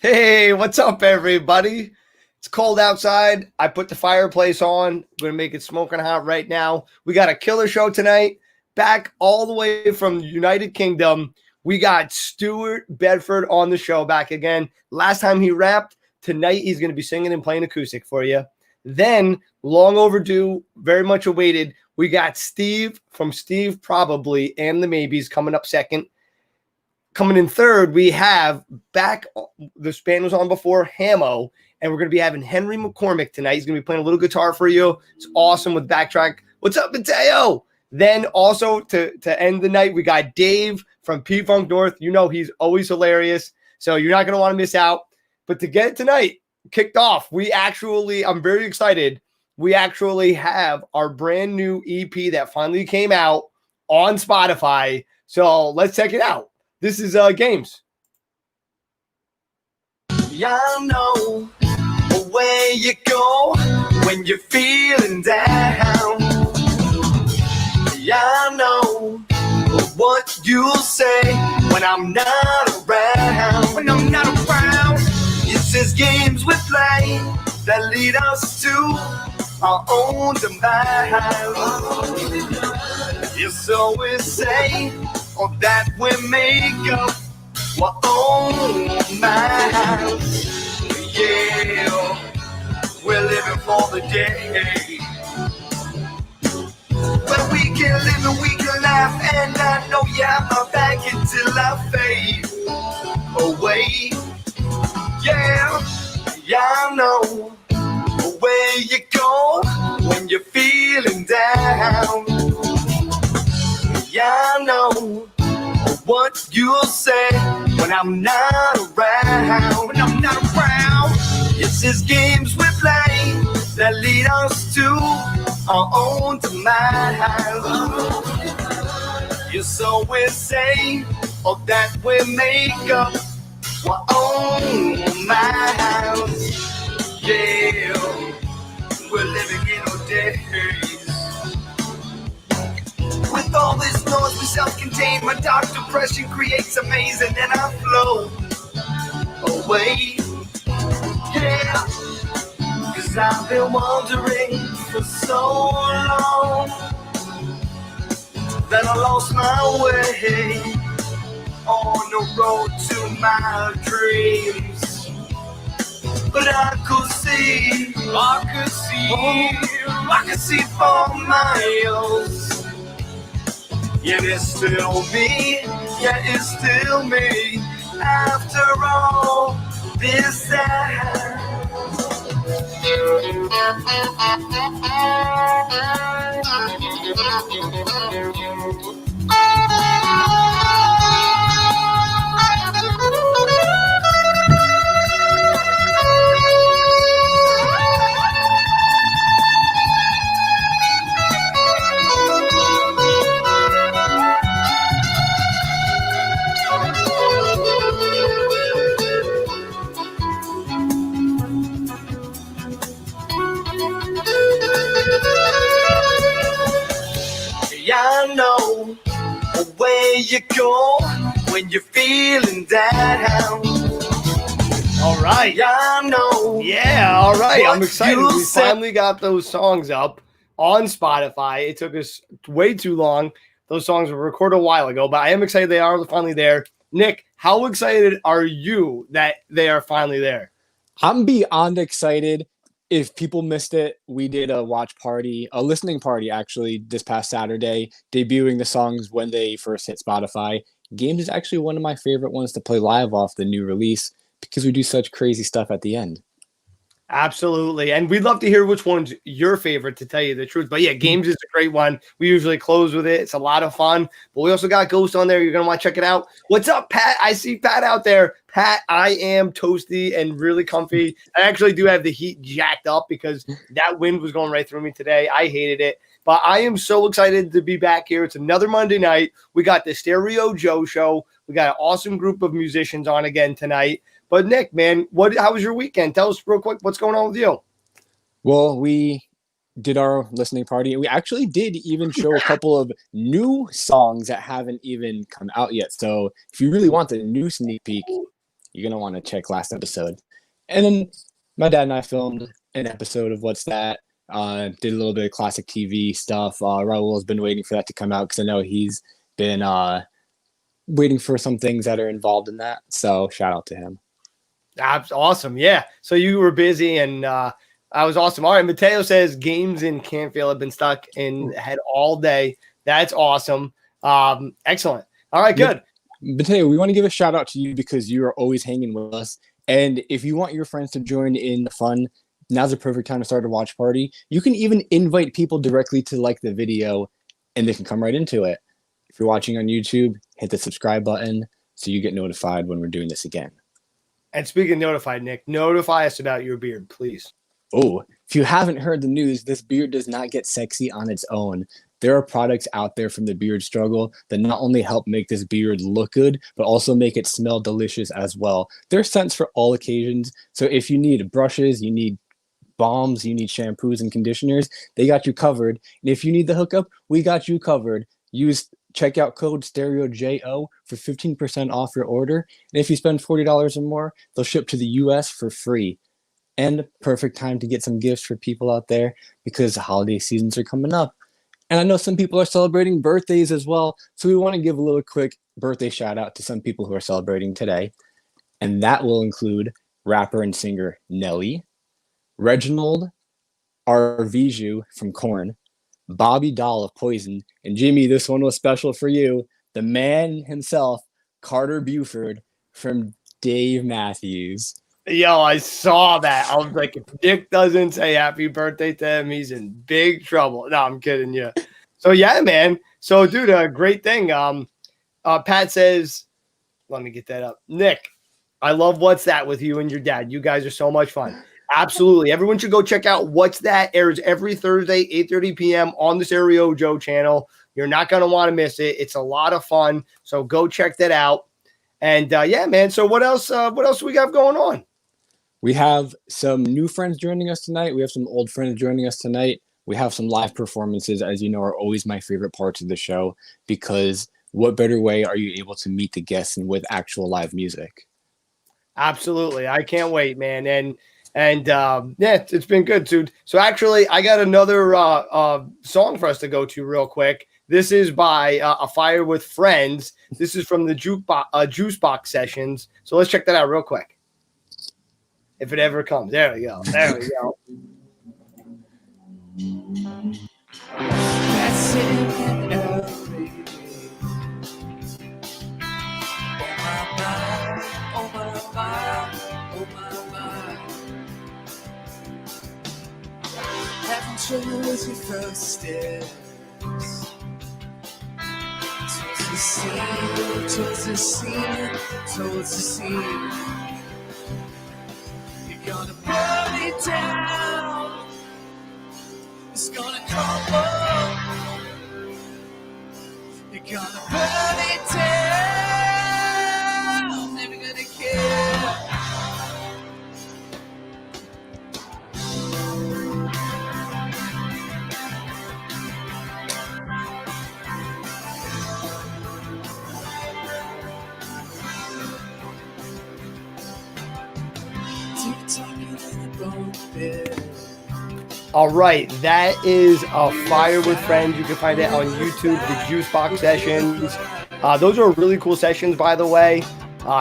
Hey, what's up, everybody? It's cold outside. I put the fireplace on. I'm going to make it smoking hot right now. We got a killer show tonight. Back all the way from the United Kingdom. We got Stuart Bedford on the show back again. Last time he rapped. Tonight he's going to be singing and playing acoustic for you. Then, long overdue, very much awaited, we got Steve from Steve Probably and the Maybes coming up second. Coming in third, we have back, the span was on before, Hamo, and we're going to be having Henry McCormick tonight. He's going to be playing a little guitar for you. It's awesome with backtrack. What's up, Mateo? Then also to end the night, we got Dave from P-Funk North. You know he's always hilarious, so you're not going to want to miss out. But to get it tonight kicked off, I'm very excited. We actually have our brand new EP that finally came out on Spotify. So let's check it out. This is Games. Yeah, I know where you go when you're feeling down. Yeah, I know what you'll say when I'm not around. When I'm not around, it's just games we play that lead us to our own demise. It's always say that we make up our own minds. Yeah, we're living for the day when we can live and we can laugh. And I know you have my back until I fade away. Yeah, I know where you go when you're feeling down. Yeah, I know what you'll say when I'm not around. When I'm not around, it's just games we play that lead us to our own demise. It's always say that we make up our own minds. Yeah, we're living in our days. With all this noise, we self-contained. My dark depression creates a maze, and then I flow away. Yeah, 'cause I've been wandering for so long that I lost my way on the road to my dreams. But I could see for miles. Yeah, it's still me, after all this time. I know where you go when you're feeling down. All right. Yeah, I know. Yeah, all right. I'm excited. We finally got those songs up on Spotify. It took us way too long. Those songs were recorded a while ago, but I am excited they are finally there. Nick, how excited are you that they are finally there? I'm beyond excited. If people missed it, we did a listening party actually this past Saturday, debuting the songs when they first hit Spotify. Games is actually one of my favorite ones to play live off the new release because we do such crazy stuff at the end. Absolutely. And we'd love to hear which one's your favorite, to tell you the truth. But yeah, Games is a great one. We usually close with it. It's a lot of fun. But we also got Ghost on there. You're going to want to check it out. What's up, Pat? I see Pat out there. Pat, I am toasty and really comfy. I actually do have the heat jacked up because that wind was going right through me today. I hated it. But I am so excited to be back here. It's another Monday night. We got the Stereo Joe show. We got an awesome group of musicians on again tonight. But Nick, man, how was your weekend? Tell us real quick what's going on with you. Well, we did our listening party. We actually did even show a couple of new songs that haven't even come out yet. So if you really want the new sneak peek, you're going to want to check last episode. And then my dad and I filmed an episode of What's That? Did a little bit of classic TV stuff. Raul has been waiting for that to come out because I know he's been waiting for some things that are involved in that. So shout out to him. That's awesome. Yeah. So you were busy and I was awesome. All right. Mateo says games in Canfield have been stuck in head all day. That's awesome. Excellent. All right, good. Mateo, we want to give a shout out to you because you are always hanging with us. And if you want your friends to join in the fun, now's the perfect time to start a watch party. You can even invite people directly to like the video and they can come right into it. If you're watching on YouTube, hit the subscribe button so you get notified when we're doing this again. And speaking of notified, Nick, notify us about your beard, please. Oh, if you haven't heard the news, this beard does not get sexy on its own. There are products out there from the beard struggle that not only help make this beard look good, but also make it smell delicious as well. There are scents for all occasions. So if you need brushes, you need balms, you need shampoos and conditioners, they got you covered. And if you need the hookup, we got you covered. Use checkout code StereoJO for 15% off your order. And if you spend $40 or more, they'll ship to the US for free. And perfect time to get some gifts for people out there because the holiday seasons are coming up. And I know some people are celebrating birthdays as well. So we want to give a little quick birthday shout out to some people who are celebrating today. And that will include rapper and singer Nelly, Reginald Arviju from Korn, Bobby Dahl of Poison, and Jimmy, this one was special for you, the man himself, Carter Buford from Dave Matthews. Yo, I saw that. I was like, if Nick doesn't say happy birthday to him, he's in big trouble. No, I'm kidding you. So, yeah, man. So, dude, a great thing. Pat says, let me get that up. Nick, I love What's That with you and your dad. You guys are so much fun. Absolutely. Everyone should go check out What's That. Airs every Thursday, 8:30 p.m. on the Stereo Joe channel. You're not going to want to miss it. It's a lot of fun. So go check that out. And, yeah, man. So what else do we got going on? We have some new friends joining us tonight. We have some old friends joining us tonight. We have some live performances, as you know, are always my favorite parts of the show because what better way are you able to meet the guests and with actual live music? Absolutely. I can't wait, man. And yeah, it's been good, dude. So actually, I got another song for us to go to real quick. This is by A Fire with Friends. This is from the Juice Box sessions. So let's check that out real quick. If it ever comes. There we go. There we go. That's it, oh my mind, oh my mind. Haven't chose your first steps. Towards the sea. You're gonna burn it down. It's gonna crumble. You're gonna burn it down. Never gonna care. All right, that is A Fire with Friends. You can find it on YouTube, the Juice Box sessions. Those are really cool sessions, by the way.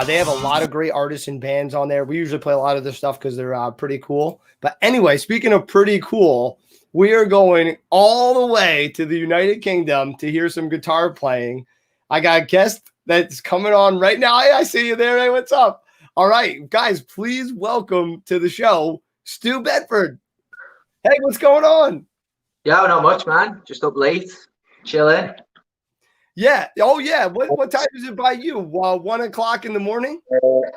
They have a lot of great artists and bands on there. We usually play a lot of their stuff because they're pretty cool. But anyway, speaking of pretty cool, we are going all the way to the United Kingdom to hear some guitar playing. I got a guest that's coming on right now. Hey, I see you there. Hey, what's up? All right, guys, please welcome to the show, Stu Bedford. Hey, what's going on? Yeah, not much, man. Just up late, chilling. Yeah. Oh, yeah. What time is it by you? 1 o'clock in the morning?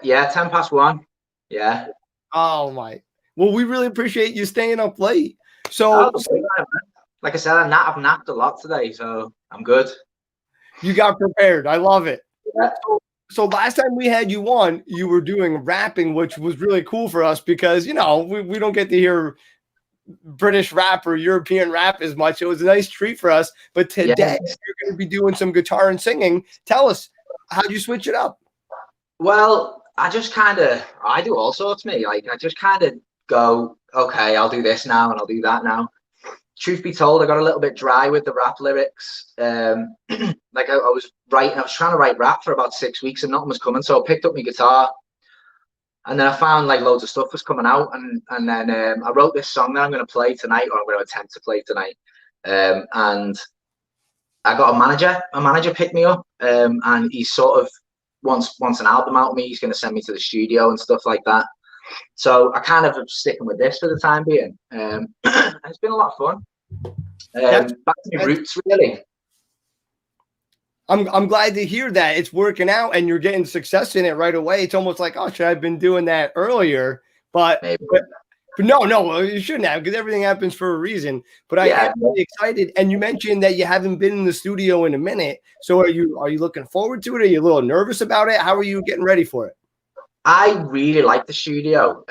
Yeah, 1:10. Yeah. Oh, my. Well, we really appreciate you staying up late. So, like I said, I've napped a lot today, so I'm good. You got prepared. I love it. Yeah. So last time we had you on, you were doing rapping, which was really cool for us because, you know, we don't get to hear British rap or European rap as much. It was a nice treat for us. But today you're going to be doing some guitar and singing. Tell us, how'd you switch it up? Well, I just kind of, I do all sorts, me. Like, I just kind of go, okay, I'll do this now and I'll do that now. Truth be told, I got a little bit dry with the rap lyrics. Like I was trying to write rap for about 6 weeks and nothing was coming. So I picked up my guitar and then I found like loads of stuff was coming out. And then I wrote this song that I'm going to play tonight, or I'm going to attempt to play tonight. And I got a manager. My manager picked me up, and he sort of wants an album out of me. He's going to send me to the studio and stuff like that. So I kind of am sticking with this for the time being. It's been a lot of fun. Back to my roots, really. I'm glad to hear that it's working out and you're getting success in it right away. It's almost like, oh, should I have been doing that earlier? But no, you shouldn't have, because everything happens for a reason. But I am really excited. And you mentioned that you haven't been in the studio in a minute. So are you looking forward to it? Are you a little nervous about it? How are you getting ready for it? I really like the studio.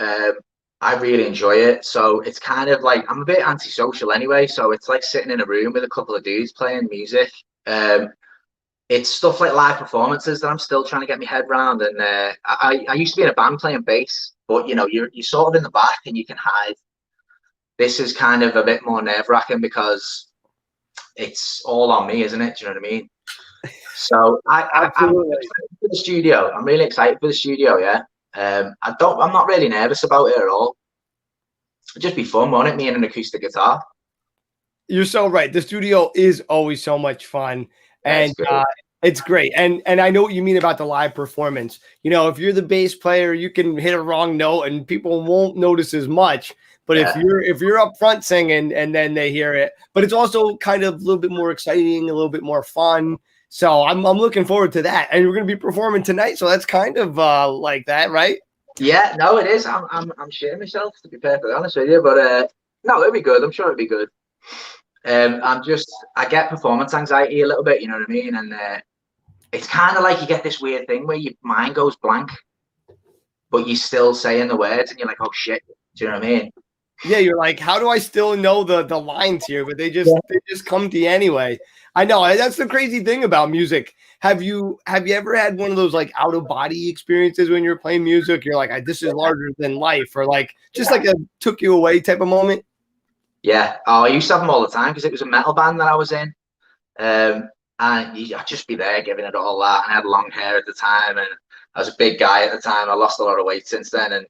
I really enjoy it. So it's kind of like, I'm a bit antisocial anyway. So it's like sitting in a room with a couple of dudes playing music. It's stuff like live performances that I'm still trying to get my head around. And I used to be in a band playing bass, but you know, you're sort of in the back and you can hide. This is kind of a bit more nerve-wracking because it's all on me, isn't it? Do you know what I mean? So I'm excited for the studio. I'm really excited for the studio. Yeah. I'm not really nervous about it at all. It'd just be fun, won't it? Me and an acoustic guitar. You're so right. The studio is always so much fun, and it's great. And I know what you mean about the live performance. You know, if you're the bass player, you can hit a wrong note and people won't notice as much. But if you're up front singing and then they hear it, but it's also kind of a little bit more exciting, a little bit more fun. So I'm looking forward to that, and we're going to be performing tonight. So that's kind of like that, right? Yeah, no, it is. I'm shitting myself, to be perfectly honest with you, but no, it'll be good. I'm sure it'll be good. I get performance anxiety a little bit, you know what I mean? And it's kind of like you get this weird thing where your mind goes blank, but you're still saying the words, and you're like, oh shit, do you know what I mean? Yeah, you're like, how do I still know the lines here? But they just come to you anyway. I know that's the crazy thing about music. Have you ever had one of those like out of body experiences when you're playing music? You're like, this is larger than life, or like just like a took you away type of moment. Yeah. Oh, I used to have them all the time because it was a metal band that I was in, and I'd just be there giving it all that. And I had long hair at the time, and I was a big guy at the time. I lost a lot of weight since then, and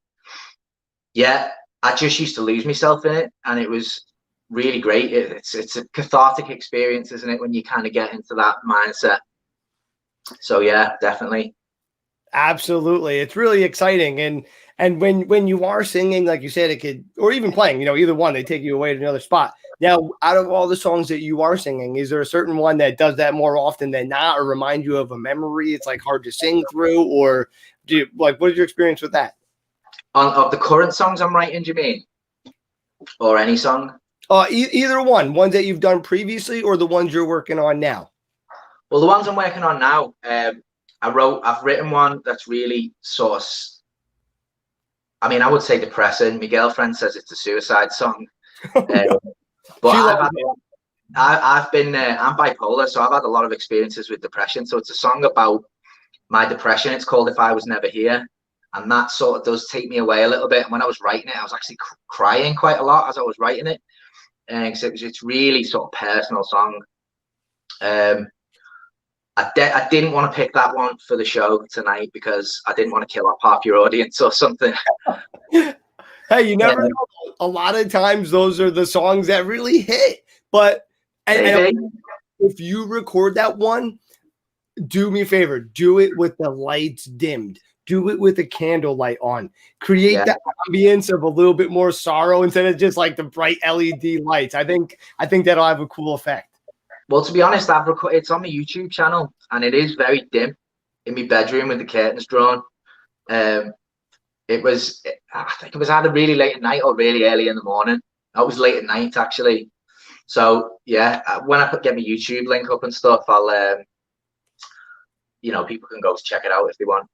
yeah, I just used to lose myself in it, and it was really great. It's a cathartic experience, isn't it, when you kind of get into that mindset? So yeah, definitely. Absolutely. It's really exciting. And when you are singing, like you said, it could, or even playing, you know, either one, they take you away to another spot. Now, out of all the songs that you are singing, is there a certain one that does that more often than not, or remind you of a memory it's like hard to sing through, or what is your experience with that? Of the current songs I'm writing, do you mean? Or any song? Either one, ones that you've done previously or the ones you're working on now. Well, the ones I'm working on now, I've written one that's really sort of, I mean, I would say depressing. My girlfriend says it's a suicide song. But I'm bipolar, so I've had a lot of experiences with depression. So it's a song about my depression. It's called If I Was Never Here. And that sort of does take me away a little bit. And when I was writing it, I was actually crying quite a lot as I was writing it. Because it's really sort of personal song. I didn't want to pick that one for the show tonight because I didn't want to kill off half your audience or something. Hey, you never know. A lot of times those are the songs that really hit. But and if you record that one, do me a favor. Do it with the lights dimmed. Do it with a candlelight on. Create that ambience of a little bit more sorrow instead of just like the bright LED lights. I think that'll have a cool effect. Well, to be honest, it's on my YouTube channel, and it is very dim in my bedroom with the curtains drawn. I think it was either really late at night or really early in the morning. I was late at night actually. So yeah, when I get my YouTube link up and stuff, I'll people can go check it out if they want.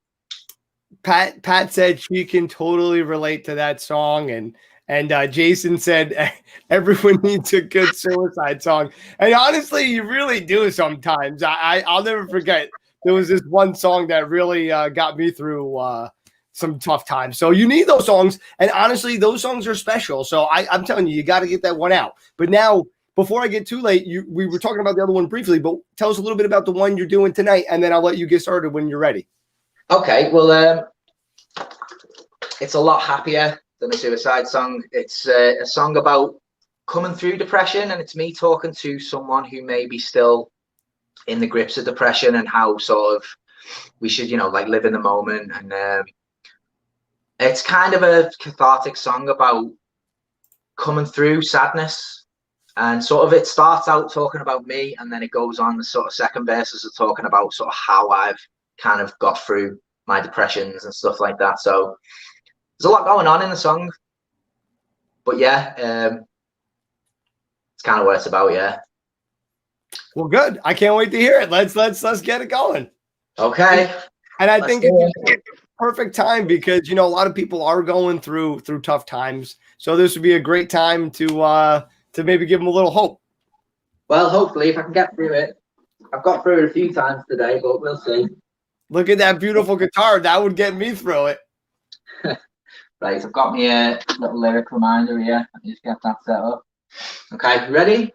Pat said she can totally relate to that song, and Jason said everyone needs a good suicide song. And honestly, you really do sometimes. I'll never forget. There was this one song that really got me through some tough times. So you need those songs. And honestly, those songs are special. So I'm telling you, you got to get that one out. But now, before I get too late, we were talking about the other one briefly, but tell us a little bit about the one you're doing tonight, and then I'll let you get started when you're ready. Okay, well, it's a lot happier than a suicide song. It's a song about coming through depression, and it's me talking to someone who may be still in the grips of depression, and how sort of we should, you know, like live in the moment. And it's kind of a cathartic song about coming through sadness. And sort of it starts out talking about me, and then it goes on, the sort of second verses are talking about sort of how I've kind of got through my depressions and stuff like that. So there's a lot going on in the song. But yeah, it's kind of what it's about, yeah. Well, good. I can't wait to hear it. Let's get it going. Okay. And I think it's a perfect time because, you know, a lot of people are going through tough times. So this would be a great time to maybe give them a little hope. Well, hopefully, if I can get through it. I've got through it a few times today, but we'll see. Look at that beautiful guitar. That would get me through it. Right, I've got me a little lyric reminder here. Let me just get that set up. Okay, ready?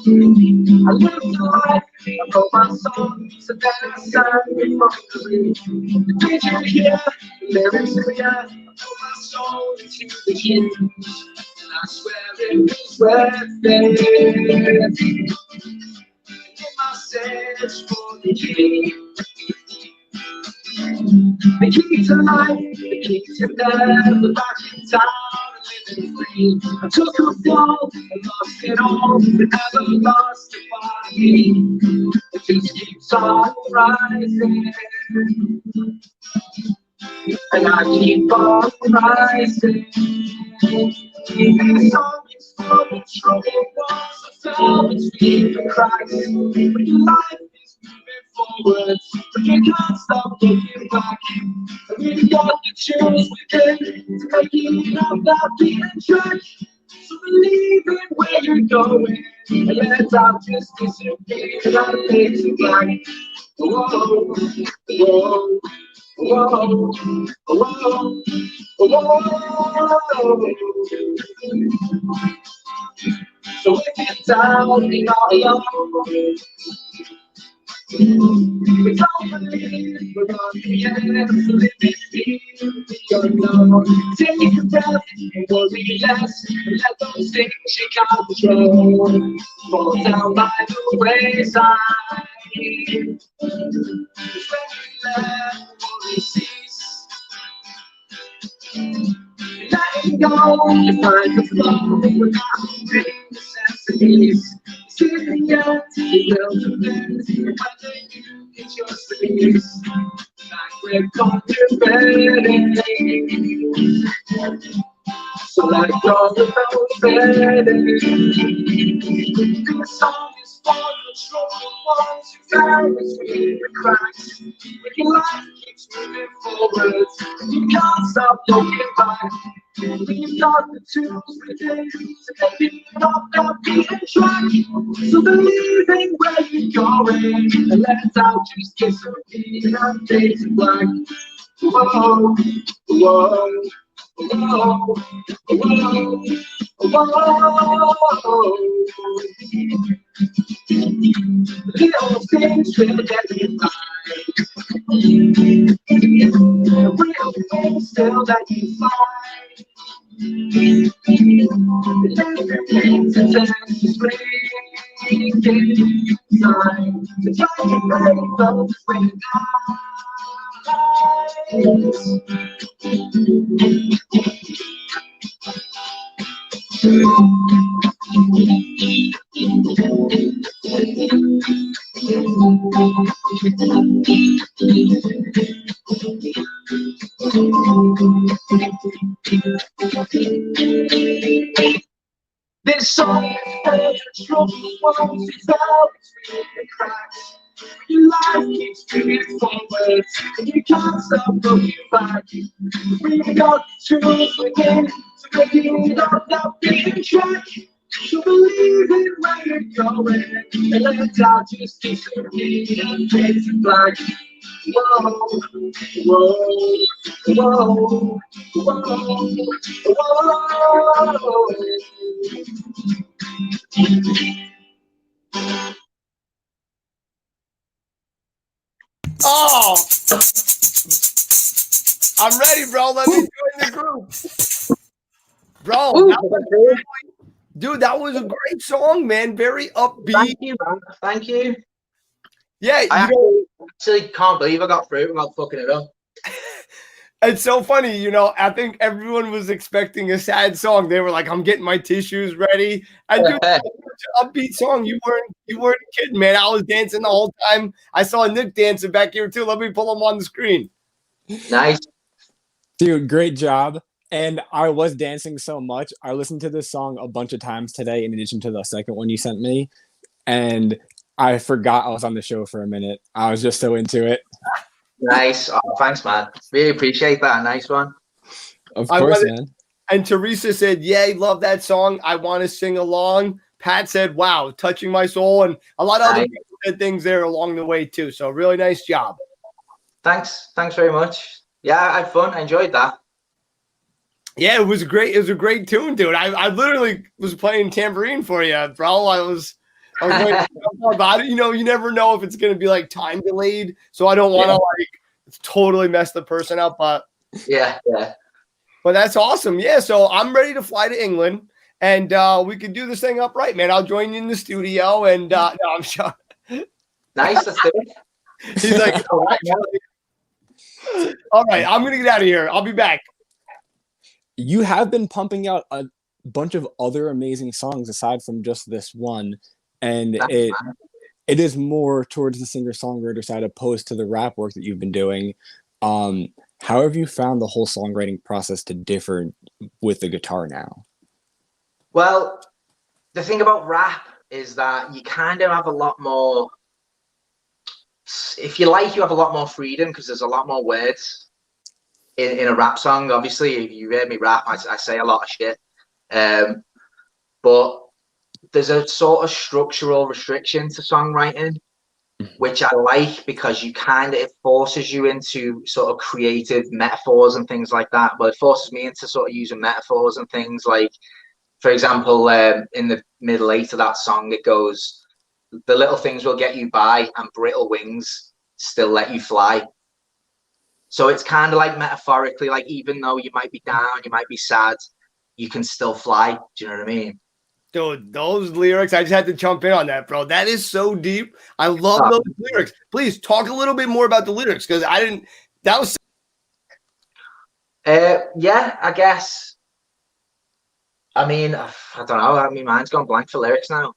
I live the life, I wrote my songs, and then I sang before the picture here, lyrics clear, I put my soul into the tunes, and I swear it was worth it. In my search for the key, the key to life, the key to never back in town. I took a fall and lost it all, but never lost the body. It just keeps on rising, and I keep on rising. This song is for the troubled ones that fell between the cracks. When your life is moving forward, but you can't stop looking back. I really got to choose within to make it off that beaten track. So believe in where you're going, and let out just disappear and fade to black. Whoa, whoa, whoa, whoa, whoa. So if you're down and all alone, we don't believe we're on the edge, living in the unknown. Take a breath and worry less, and let those things you can't control fall down by the wayside. It's when you let worry cease, letting go, you find the flow without big necessities. See the end, you will convince whether you get your sleeves. Like we're contemplating, so let go of those bedding. This song is for the troubled ones who fell between the cracks. When your life keeps moving forward, you can't stop looking back. We've got the tools within to make it off that beaten track. So believe in where you're going, and let out just disappear and fade to black. Whoa, whoa, whoa, whoa, whoa. Little things will get you by. Real things still that you find. Everything to test is breaking time. To try to break those red this song is for the troubled ones who fell between the cracks. Your life keeps moving forward, and you can't stop looking back. We've got tools within to make it up, not being track. So believe in where you're going, and let doubt just disappear and fade to black. Whoa, whoa, whoa, whoa, whoa. Oh, I'm ready, bro. Let me join the group. Bro, dude, that was a great song, man. Very upbeat. Thank you, man. Thank you. Yeah, I actually can't believe I got through it without fucking it up. It's so funny, I think everyone was expecting a sad song. They were like, "I'm getting my tissues ready." And dude, such an upbeat song. You weren't kidding, man. I was dancing the whole time. I saw Nick dancing back here too. Let me pull him on the screen. Nice, dude. Great job. And I was dancing so much. I listened to this song a bunch of times today, in addition to the second one you sent me, and I forgot I was on the show for a minute. I was just so into it. Nice. Oh, thanks, man. Really appreciate that. Nice one. Of course, man. And Teresa said, "Yay, love that song. I want to sing along." Pat said, "Wow, touching my soul," and a lot of other people said things there along the way too. So really nice job. Thanks very much. Yeah, I had fun. I enjoyed that. Yeah, it was great. It was a great tune, dude. I literally was playing tambourine for you, bro. I was going about it. You never know if it's going to be like time delayed. So I don't want to totally mess the person up. But yeah. But that's awesome. Yeah. So I'm ready to fly to England, and we can do this thing up right, man. I'll join you in the studio, and no, I'm sure. Nice. Let's do it. He's like, all right, I'm gonna get out of here. I'll be back. You have been pumping out a bunch of other amazing songs aside from just this one, and it is more towards the singer-songwriter side opposed to the rap work that you've been doing. How have you found the whole songwriting process to differ with the guitar now? Well, the thing about rap is that you kind of have a lot more, if you like, you have a lot more freedom because there's a lot more words in a rap song. Obviously, if you heard me rap, I say a lot of shit. But there's a sort of structural restriction to songwriting, which I like because it forces you into sort of creative metaphors and things like that. But it forces me into sort of using metaphors and things like, for example, in the middle eight of that song, it goes, "The little things will get you by and brittle wings still let you fly." So it's kind of like metaphorically, like even though you might be down, you might be sad, you can still fly. Do you know what I mean? Dude, those lyrics, I just had to jump in on that, bro. That is so deep. I love those lyrics. Please talk a little bit more about the lyrics because that was. Yeah, I guess. I mean, I don't know. I mean, mine's gone blank for lyrics now.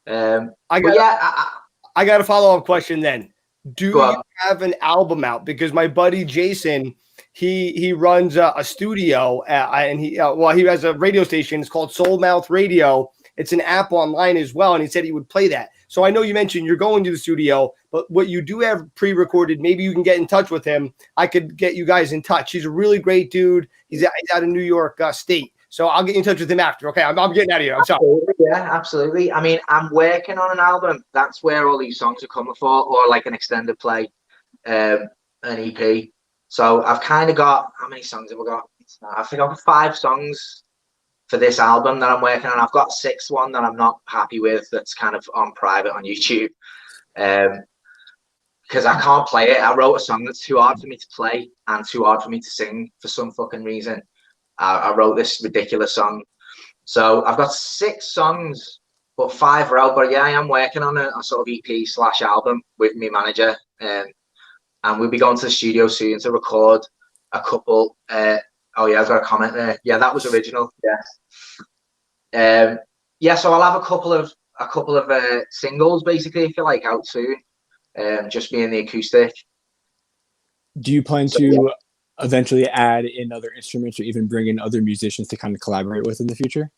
I got a follow-up question then. Do you have an album out? Because my buddy Jason, he runs a studio and he has a radio station. It's called Soul Mouth Radio. It's an app online as well, and he said he would play that. So I know you mentioned you're going to the studio, but what you do have pre-recorded, maybe you can get in touch with him. I could get you guys in touch. He's a really great dude. He's out of New York State. So I'll get in touch with him after. Okay, I'm getting out of here. I'm sorry. Yeah, absolutely. I mean, I'm working on an album. That's where all these songs are coming for, or like an extended play, an EP. So I've kind of got, how many songs have I got? I think I've got 5 songs for this album that I'm working on. I've got 6th one that I'm not happy with. That's kind of on private on YouTube. Because I can't play it. I wrote a song that's too hard for me to play and too hard for me to sing for some fucking reason. I wrote this ridiculous song. So I've got 6 songs, but 5 are out. But yeah, I am working on a sort of EP/album with my manager. And we'll be going to the studio soon to record a couple. Oh yeah, I've got a comment there. Yeah, that was original. Yeah. Yeah, so I'll have a couple of singles basically, if you like, out soon. Just me and the acoustic. Do you plan to eventually add in other instruments or even bring in other musicians to kind of collaborate with in the future?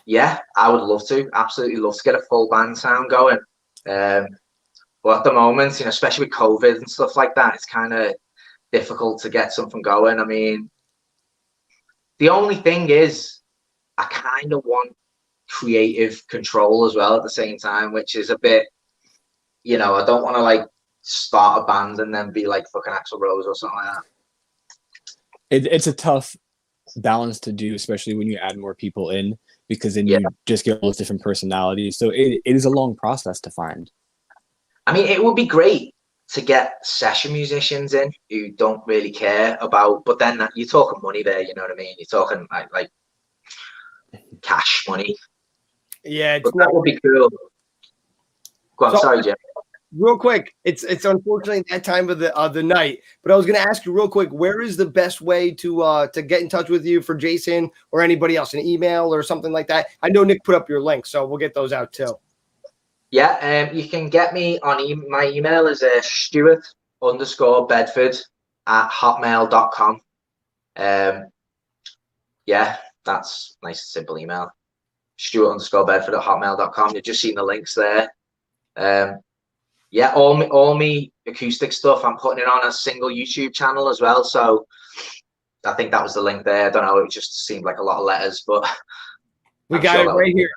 Yeah, I would love to. Absolutely love to get a full band sound going. But But at the moment, you know, especially with COVID and stuff like that, it's kind of difficult to get something going. I mean, the only thing is, I kind of want creative control as well at the same time, which is a bit, you know, I don't want to like start a band and then be like fucking Axl Rose or something like that. It's a tough balance to do, especially when you add more people in, because then you just get all those different personalities. So it is a long process to find. I mean, it would be great to get session musicians in who don't really care about, but then you're talking money there, you know what I mean? You're talking like cash money. Yeah, but that would be cool. Go on, So, sorry, Jim. real quick, it's unfortunately that time of the night, but I was going to ask you real quick, where is the best way to get in touch with you for Jason or anybody else? An email or something like that? I know Nick put up your link, so we'll get those out too. Yeah, you can get me on my email is Stuart_Bedford@hotmail.com. Yeah, that's nice simple email. Stuart_Bedford@hotmail.com. You've just seen the links there. Yeah, all me acoustic stuff, I'm putting it on a single YouTube channel as well. So I think that was the link there. I don't know, it just seemed like a lot of letters, but we got it right here.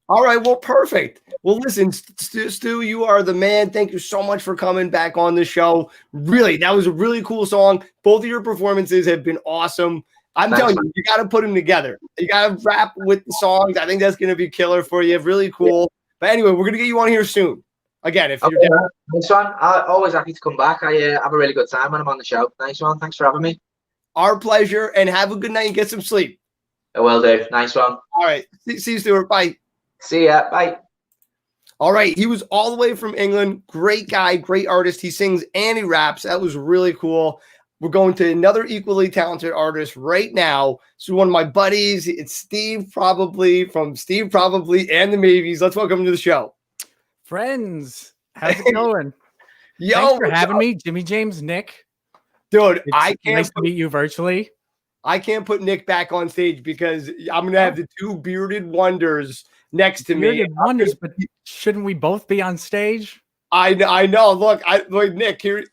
All right, well, perfect. Well, listen, Stu, you are the man. Thank you so much for coming back on the show. Really, that was a really cool song. Both of your performances have been awesome. I'm telling you, you got to put them together. You got to rap with the songs. I think that's going to be killer for you. Really cool. But anyway, we're going to get you on here soon. Again, if you're down. Nice one. I'm always happy to come back. I have a really good time when I'm on the show. Nice one. Thanks for having me. Our pleasure, and have a good night and get some sleep. I will do. Nice one. All right. See you, Stuart. Bye. See ya. Bye. All right. He was all the way from England. Great guy, great artist. He sings and he raps. That was really cool. We're going to another equally talented artist right now. So one of my buddies, it's Steve Probably from Steve Probably and the Maybes. Let's welcome him to the show. Friends, how's it going? Yo, thanks for having me, Jimmy James, Nick. Dude, It's nice to meet you virtually. I can't put Nick back on stage because I'm going to have the two bearded wonders next to me. Bearded wonders, but shouldn't we both be on stage? I know. Look, Nick here.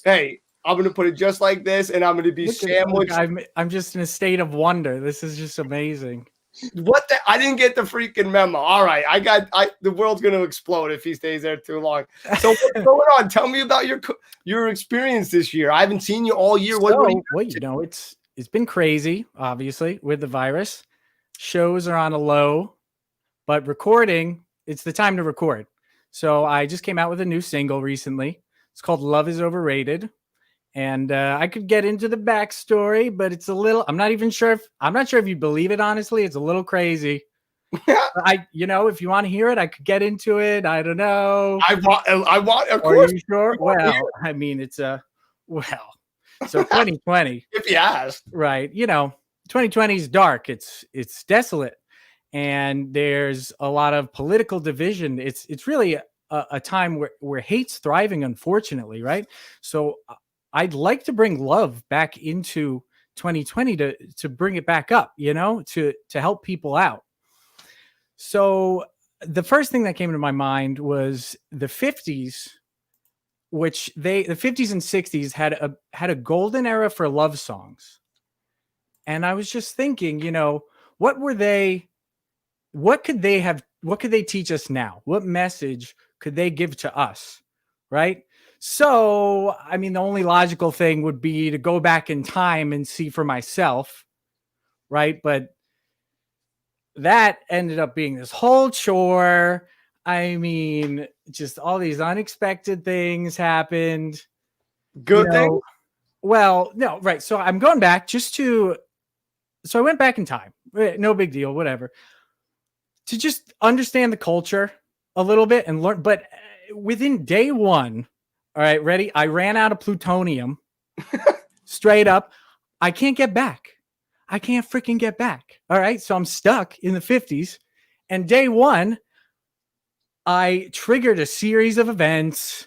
Hey, I'm going to put it just like this, and I'm going to be sandwiched. I'm just in a state of wonder. This is just amazing. What the? I didn't get the freaking memo. All right, the world's going to explode if he stays there too long. So what's going on? Tell me about your experience this year. I haven't seen you all year. Well, you know, it's been crazy, obviously, with the virus. Shows are on a low, but recording, it's the time to record. So I just came out with a new single recently. It's called "Love Is Overrated." And I could get into the backstory, but it's a little, I'm not sure if you believe it, honestly. It's a little crazy. You know, if you want to hear it, I could get into it. I don't know. I want, of course. course. Are you sure? Well, I mean, so 2020. If you ask. Right. You know, 2020 is dark. It's desolate. And there's a lot of political division. It's really a time where hate's thriving, unfortunately, right? So I'd like to bring love back into 2020 to bring it back up, you know, to help people out. So the first thing that came into my mind was the 50s, which the 50s and 60s had a golden era for love songs. And I was just thinking, you know, what could they teach us now? What message could they give to us? Right? So, I mean, the only logical thing would be to go back in time and see for myself, right? But that ended up being this whole chore. I mean, just all these unexpected things happened. Good thing? Well, no, right. So I'm going back so I went back in time. No big deal, whatever. To just understand the culture a little bit and learn. But within day one, all right, ready? I ran out of plutonium. Straight up. I can't get back. I can't freaking get back. All right. So I'm stuck in the 50s. And day one, I triggered a series of events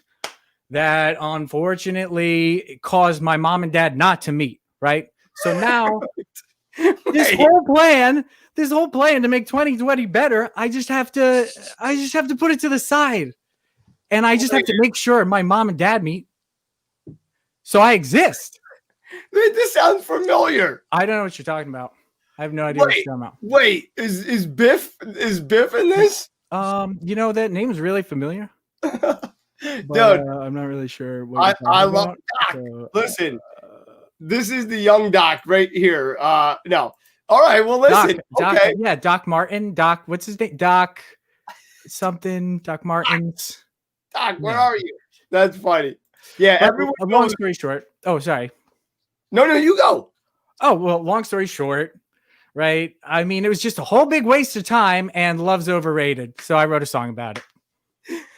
that unfortunately caused my mom and dad not to meet. Right. So now this whole plan to make 2020 better, I just have to put it to the side. and I just have to make sure my mom and dad meet. So I exist. This sounds familiar. I don't know what you're talking about. I have no idea what you're talking about. Wait, is Biff in this? You know, that name is really familiar. But, Dude, I'm not really sure what I love Doc. So, Listen, this is the young Doc right here. No. All right, well, listen. Doc, okay. Yeah, Doc Martin. Doc, what's his name? Doc something. Doc Martins. Doc, where are you? That's funny. Yeah, everyone. Long story short. Oh, sorry. No, you go. Oh, well, long story short, right? I mean, it was just a whole big waste of time, and love's overrated. So I wrote a song about it.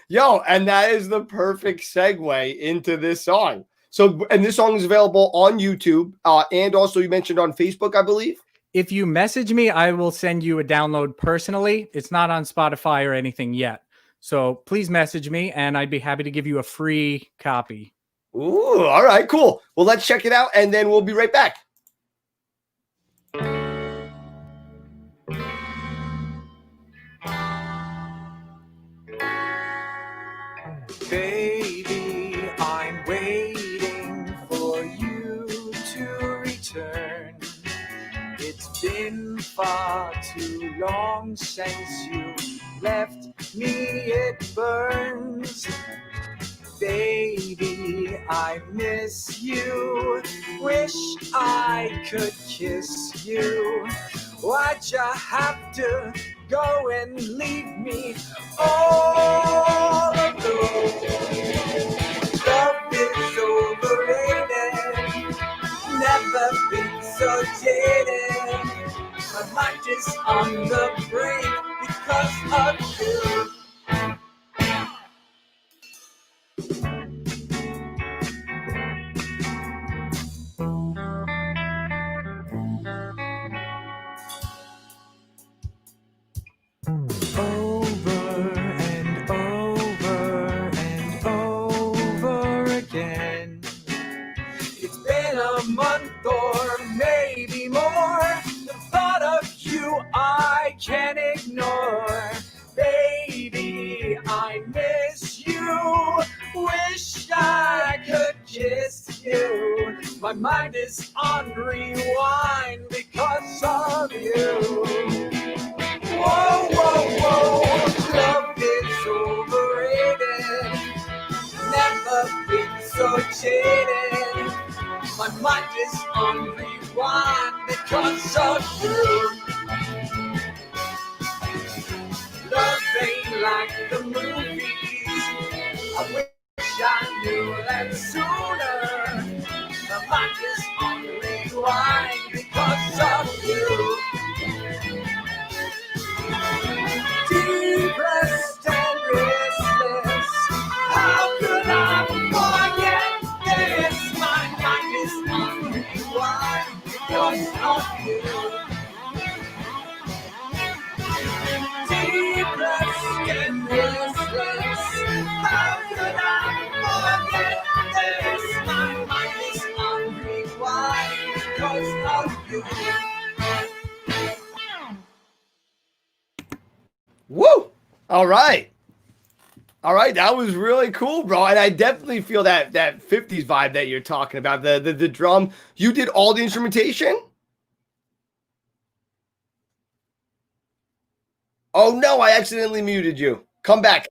Yo, and that is the perfect segue into this song. So, and this song is available on YouTube, and also you mentioned on Facebook, I believe. If you message me, I will send you a download personally. It's not on Spotify or anything yet. So please message me, and I'd be happy to give you a free copy. Ooh, all right, cool. Well, let's check it out, and then we'll be right back. Baby, I'm waiting for you to return. It's been far too long since you left me, it burns. Baby, I miss you. Wish I could kiss you. Why'd you have to go and leave me all alone? Love is overrated. Never been so jaded. My mind is on the brink because of you. Over and over and over again. It's been a month or maybe more. The thought of you I can't ignore. Baby, I miss you. Wish I could kiss you. My mind is on rewind because of you. Whoa, whoa, whoa, love is overrated. Never been so jaded. My mind is on rewind because of you. Love ain't like the movies. I wish I knew that sooner. My mind is on rewind because of you. Depressed and restless. How could I forget this? My mind is on rewind because of you. Depressed and restless. How could I forget this? My mind is on rewind because of you. Woo! All right. That was really cool, bro. And I definitely feel that 50s vibe that you're talking about. The drum. You did all the instrumentation? Oh no, I accidentally muted you. Come back.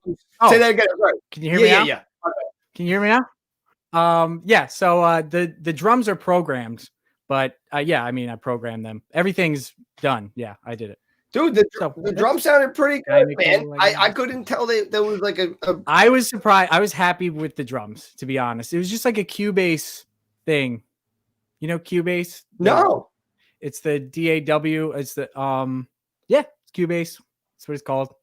Say that again. Right. Can you hear me now? Yeah. Okay. Can you hear me now? Yeah, so the drums are programmed, but yeah, I mean, I programmed them. Everything's done. Yeah, I did it. Dude, the drum sounded pretty good, man. I couldn't tell there was like a... I was surprised. I was happy with the drums, to be honest. It was just like a Cubase thing. You know Cubase? No. It's the DAW. It's the yeah, it's Cubase. That's what it's called.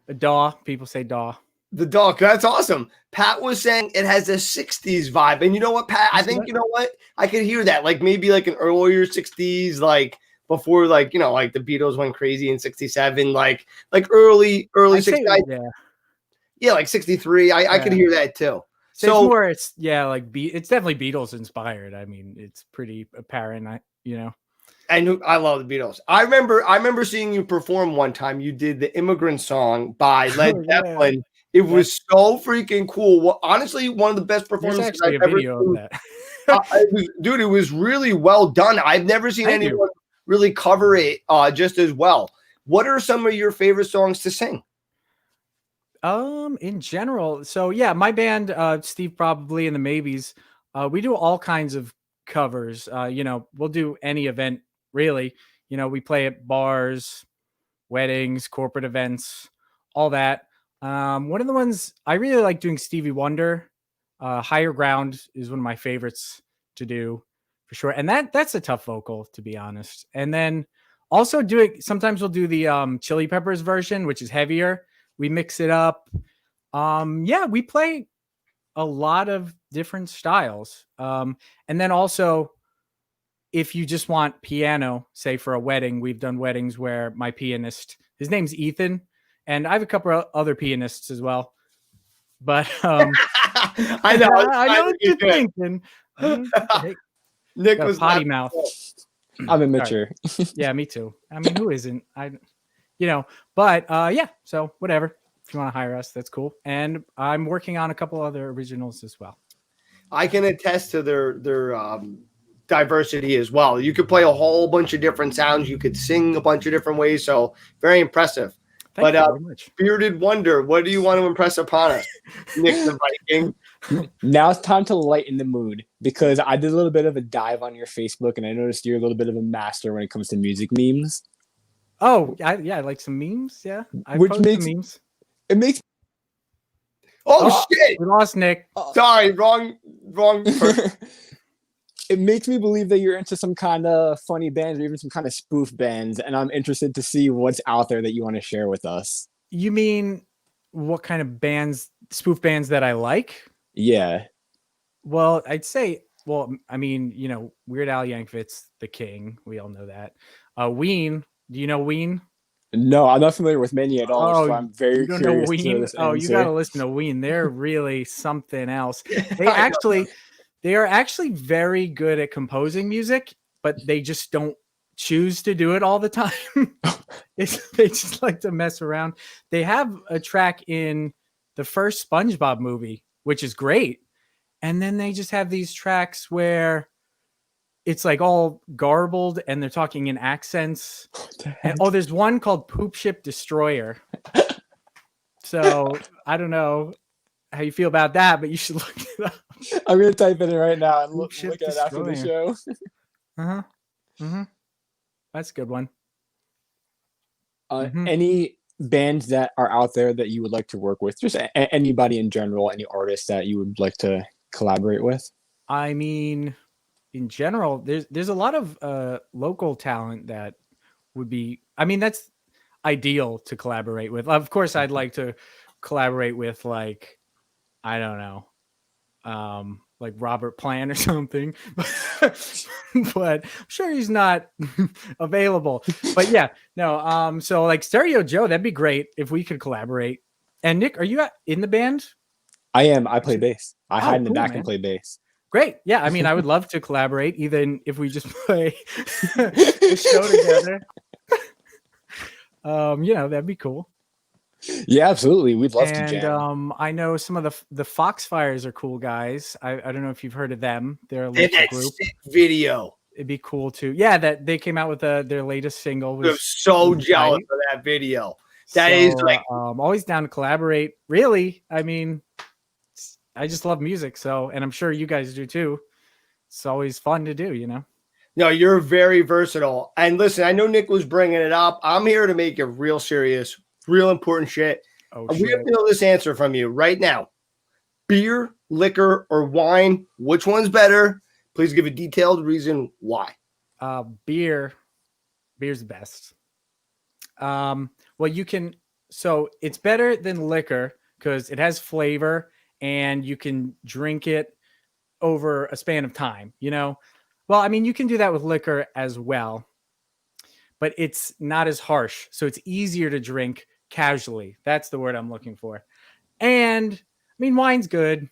A DAW. People say DAW. The DAW. That's awesome. Pat was saying it has a 60s vibe. And you know what, Pat? I think, you know what? I could hear that. Like maybe like an earlier 60s, like before, like, you know, like the Beatles went crazy in 67, like early 60s. Yeah, like 63. I could hear that too. So more, it's like it's definitely Beatles inspired. I mean, it's pretty apparent, you know. And I love the Beatles. I remember seeing you perform one time. You did the Immigrant Song by Led Zeppelin It was so freaking cool. Well, honestly, one of the best There's performances actually I've a ever video of seen. that. Dude, it was really well done. I've never seen Thank anyone really cover it just as well. What are some of your favorite songs to sing? In general, so yeah, my band, Steve Probably and the Maybes, we do all kinds of covers. We'll do any event really. We play at bars, weddings, corporate events, all that. One of the ones I really like doing Stevie Wonder, Higher Ground is one of my favorites to do for sure. And that's a tough vocal, to be honest. And then also sometimes we'll do the Chili Peppers version, which is heavier. We mix it up. We play a lot of different styles. And then also, if you just want piano, say for a wedding, we've done weddings where my pianist, his name's Ethan, and I have a couple of other pianists as well. But I know what you're thinking. Nick Got a was potty laughing. mouth. I'm immature. Yeah, me too. I mean, who isn't? So whatever. If you want to hire us, that's cool. And I'm working on a couple other originals as well. I can attest to their diversity as well. You could play a whole bunch of different sounds. You could sing a bunch of different ways. So very impressive. Thank you very much. Bearded Wonder, what do you want to impress upon us, Nick the Viking? Now it's time to lighten the mood because I did a little bit of a dive on your Facebook and I noticed you're a little bit of a master when it comes to music memes. Oh, I like some memes. Yeah, Which makes memes. It makes. Oh shit! We lost Nick. Sorry, wrong. It makes me believe that you're into some kind of funny bands or even some kind of spoof bands, and I'm interested to see what's out there that you want to share with us. You mean what kind of bands, spoof bands that I like? Yeah. Well, I'd say, I mean, Weird Al Yankovic's the king. We all know that. Ween. Do you know Ween? No, I'm not familiar with many at all. So I'm very curious. Know Ween? To this you got to listen to Ween. They're really something else. They are actually very good at composing music, but they just don't choose to do it all the time. They just like to mess around. They have a track in the first SpongeBob movie, which is great. And then they just have these tracks where it's like all garbled and they're talking in accents. And, there's one called Poop Ship Destroyer. So I don't know how you feel about that, but you should look it up. I'm going to type it in right now and look at it after the show. That's a good one. Any bands that are out there that you would like to work with? Just anybody in general, any artists that you would like to collaborate with? I mean, in general, there's a lot of local talent that would be, I mean, that's ideal to collaborate with. Of course, I'd like to collaborate with, like, I don't know, like Robert Plant or something, but I'm sure he's not available. But yeah, no. So like Stereo Joe, that'd be great if we could collaborate. And Nick, are you in the band? I am. I play bass. I hide in the back and play bass. Great. Yeah. I mean, I would love to collaborate, even if we just play a show together. That'd be cool. Yeah, absolutely. We'd love to jam. And I know some of the Foxfires are cool guys. I don't know if you've heard of them. They're a local group. Sick video. It'd be cool too. Yeah, that they came out with their latest single. I'm so jealous of that video. That is like always down to collaborate. Really, I mean, I just love music. So, and I'm sure you guys do too. It's always fun to do, No, you're very versatile. And listen, I know Nick was bringing it up. I'm here to make it real serious, real important shit. We have to know this answer from you right now. Beer, liquor, or wine, which one's better? Please give a detailed reason why. Beer's the best. So it's better than liquor because it has flavor and you can drink it over a span of time, Well, I mean, you can do that with liquor as well, but it's not as harsh. So it's easier to drink casually. That's the word I'm looking for. And I mean, wine's good,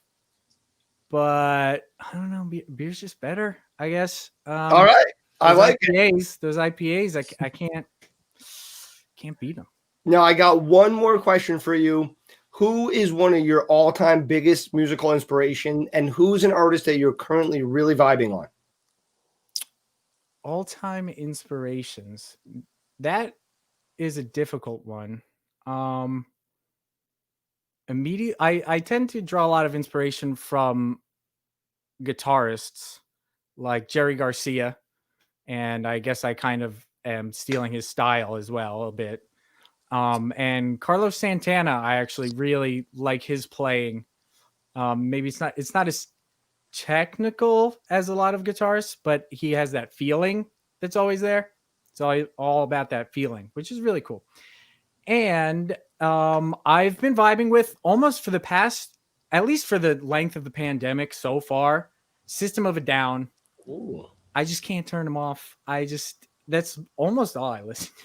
but I don't know. Beer's just better, I guess. All right. I like IPAs, those IPAs. I can't beat them. Now I got one more question for you. who is one of your all-time biggest musical inspiration, and who's an artist that you're currently really vibing on? All-time inspirations. That is a difficult one. I tend to draw a lot of inspiration from guitarists like Jerry Garcia, and I guess I kind of am stealing his style as well a bit. And Carlos Santana, I actually really like his playing. Maybe it's not as technical as a lot of guitarists, but he has that feeling that's always there. It's all about that feeling, which is really cool. And I've been vibing with almost for the past, at least for the length of the pandemic so far, System of a Down. Ooh. I just can't turn them off. That's almost all I listen to.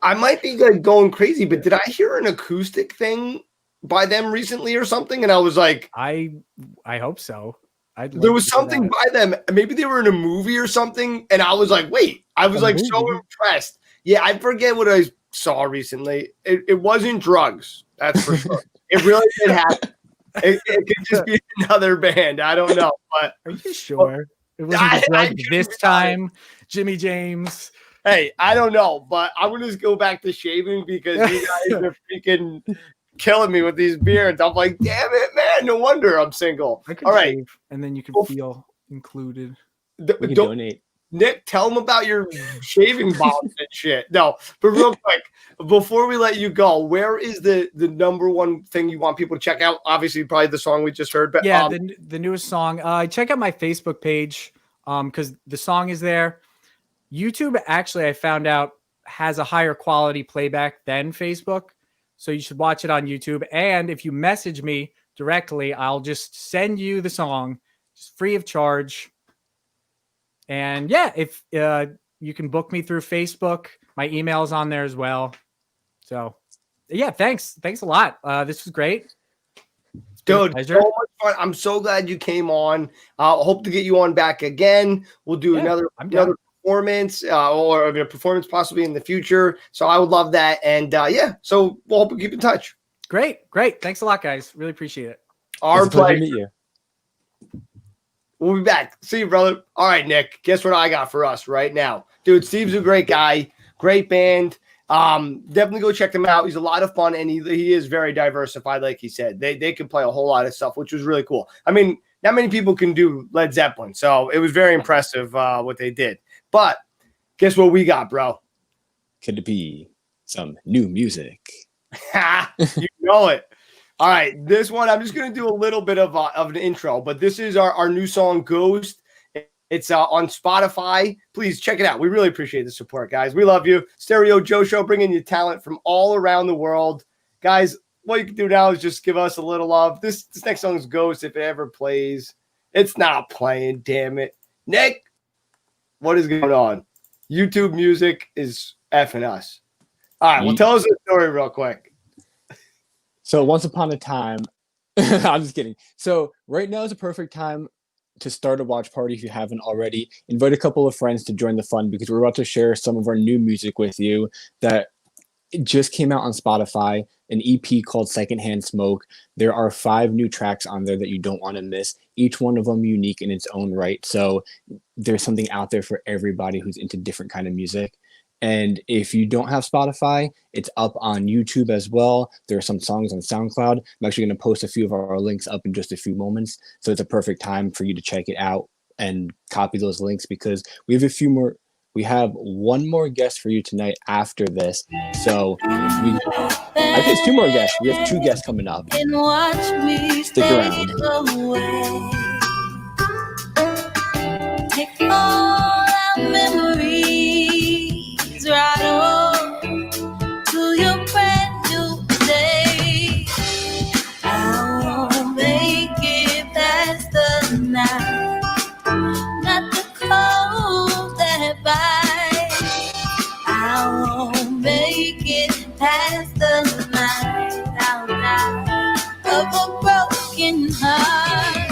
I might be like going crazy, but did I hear an acoustic thing by them recently or something? And I was like, I hope so. There was something by them. Maybe they were in a movie or something. And I was like, wait, I was like so impressed. Yeah, I forget what I saw recently. It wasn't drugs. That's for sure. It really did happen. It could just be another band. I don't know. But are you sure? It wasn't drugs this time, Jimmy James. Hey, I don't know, but I'm gonna just go back to shaving because you guys are freaking killing me with these beards. I'm like, damn it, man! No wonder I'm single. All right, shave, and then you can feel included. We can donate. Nick, tell them about your shaving bombs and shit. No, but real quick, before we let you go, where is the number one thing you want people to check out? Obviously, probably the song we just heard. But yeah, the newest song. Check out my Facebook page because the song is there. YouTube, actually, I found out, has a higher quality playback than Facebook. So you should watch it on YouTube. And if you message me directly, I'll just send you the song just free of charge. And yeah, if you can book me through Facebook, my email is on there as well. So yeah, thanks a lot. This was great. Dude, so much fun. I'm so glad you came on. Hope to get you on back again. We'll do another performance or a performance possibly in the future. So I would love that. And yeah, so we'll hope we keep in touch. Great. Thanks a lot, guys. Really appreciate it. Our pleasure. To meet you. We'll be back. See you, brother. All right, Nick. Guess what I got for us right now? Dude, Steve's a great guy. Great band. Definitely go check them out. He's a lot of fun, and he is very diversified, like he said. They can play a whole lot of stuff, which was really cool. I mean, not many people can do Led Zeppelin, so it was very impressive what they did. But guess what we got, bro? Could it be some new music? You know it. All right, this one, I'm just going to do a little bit of an intro, but this is our new song, Ghost. It's on Spotify. Please check it out. We really appreciate the support, guys. We love you. Stereo Joe Show, bringing you talent from all around the world. Guys, what you can do now is just give us a little love. This next song is Ghost, if it ever plays. It's not playing, damn it. Nick, what is going on? YouTube music is effing us. All right, well, tell us the story real quick. So once upon a time, I'm just kidding. So right now is a perfect time to start a watch party if you haven't already. Invite a couple of friends to join the fun because we're about to share some of our new music with you that just came out on Spotify, an EP called Secondhand Smoke. There are 5 new tracks on there that you don't want to miss, each one of them unique in its own right. So there's something out there for everybody who's into different kind of music. And if you don't have Spotify, it's up on YouTube as well. There are some songs on SoundCloud. I'm actually going to post a few of our links up in just a few moments. So it's a perfect time for you to check it out and copy those links because we have one more guest for you tonight after this. So I think it's 2 more guests. We have 2 guests coming up. Stick around. Take all our memories right on to your brand new day. I won't make it past the night, not the cold that bites. I won't make it past the night out of a broken heart.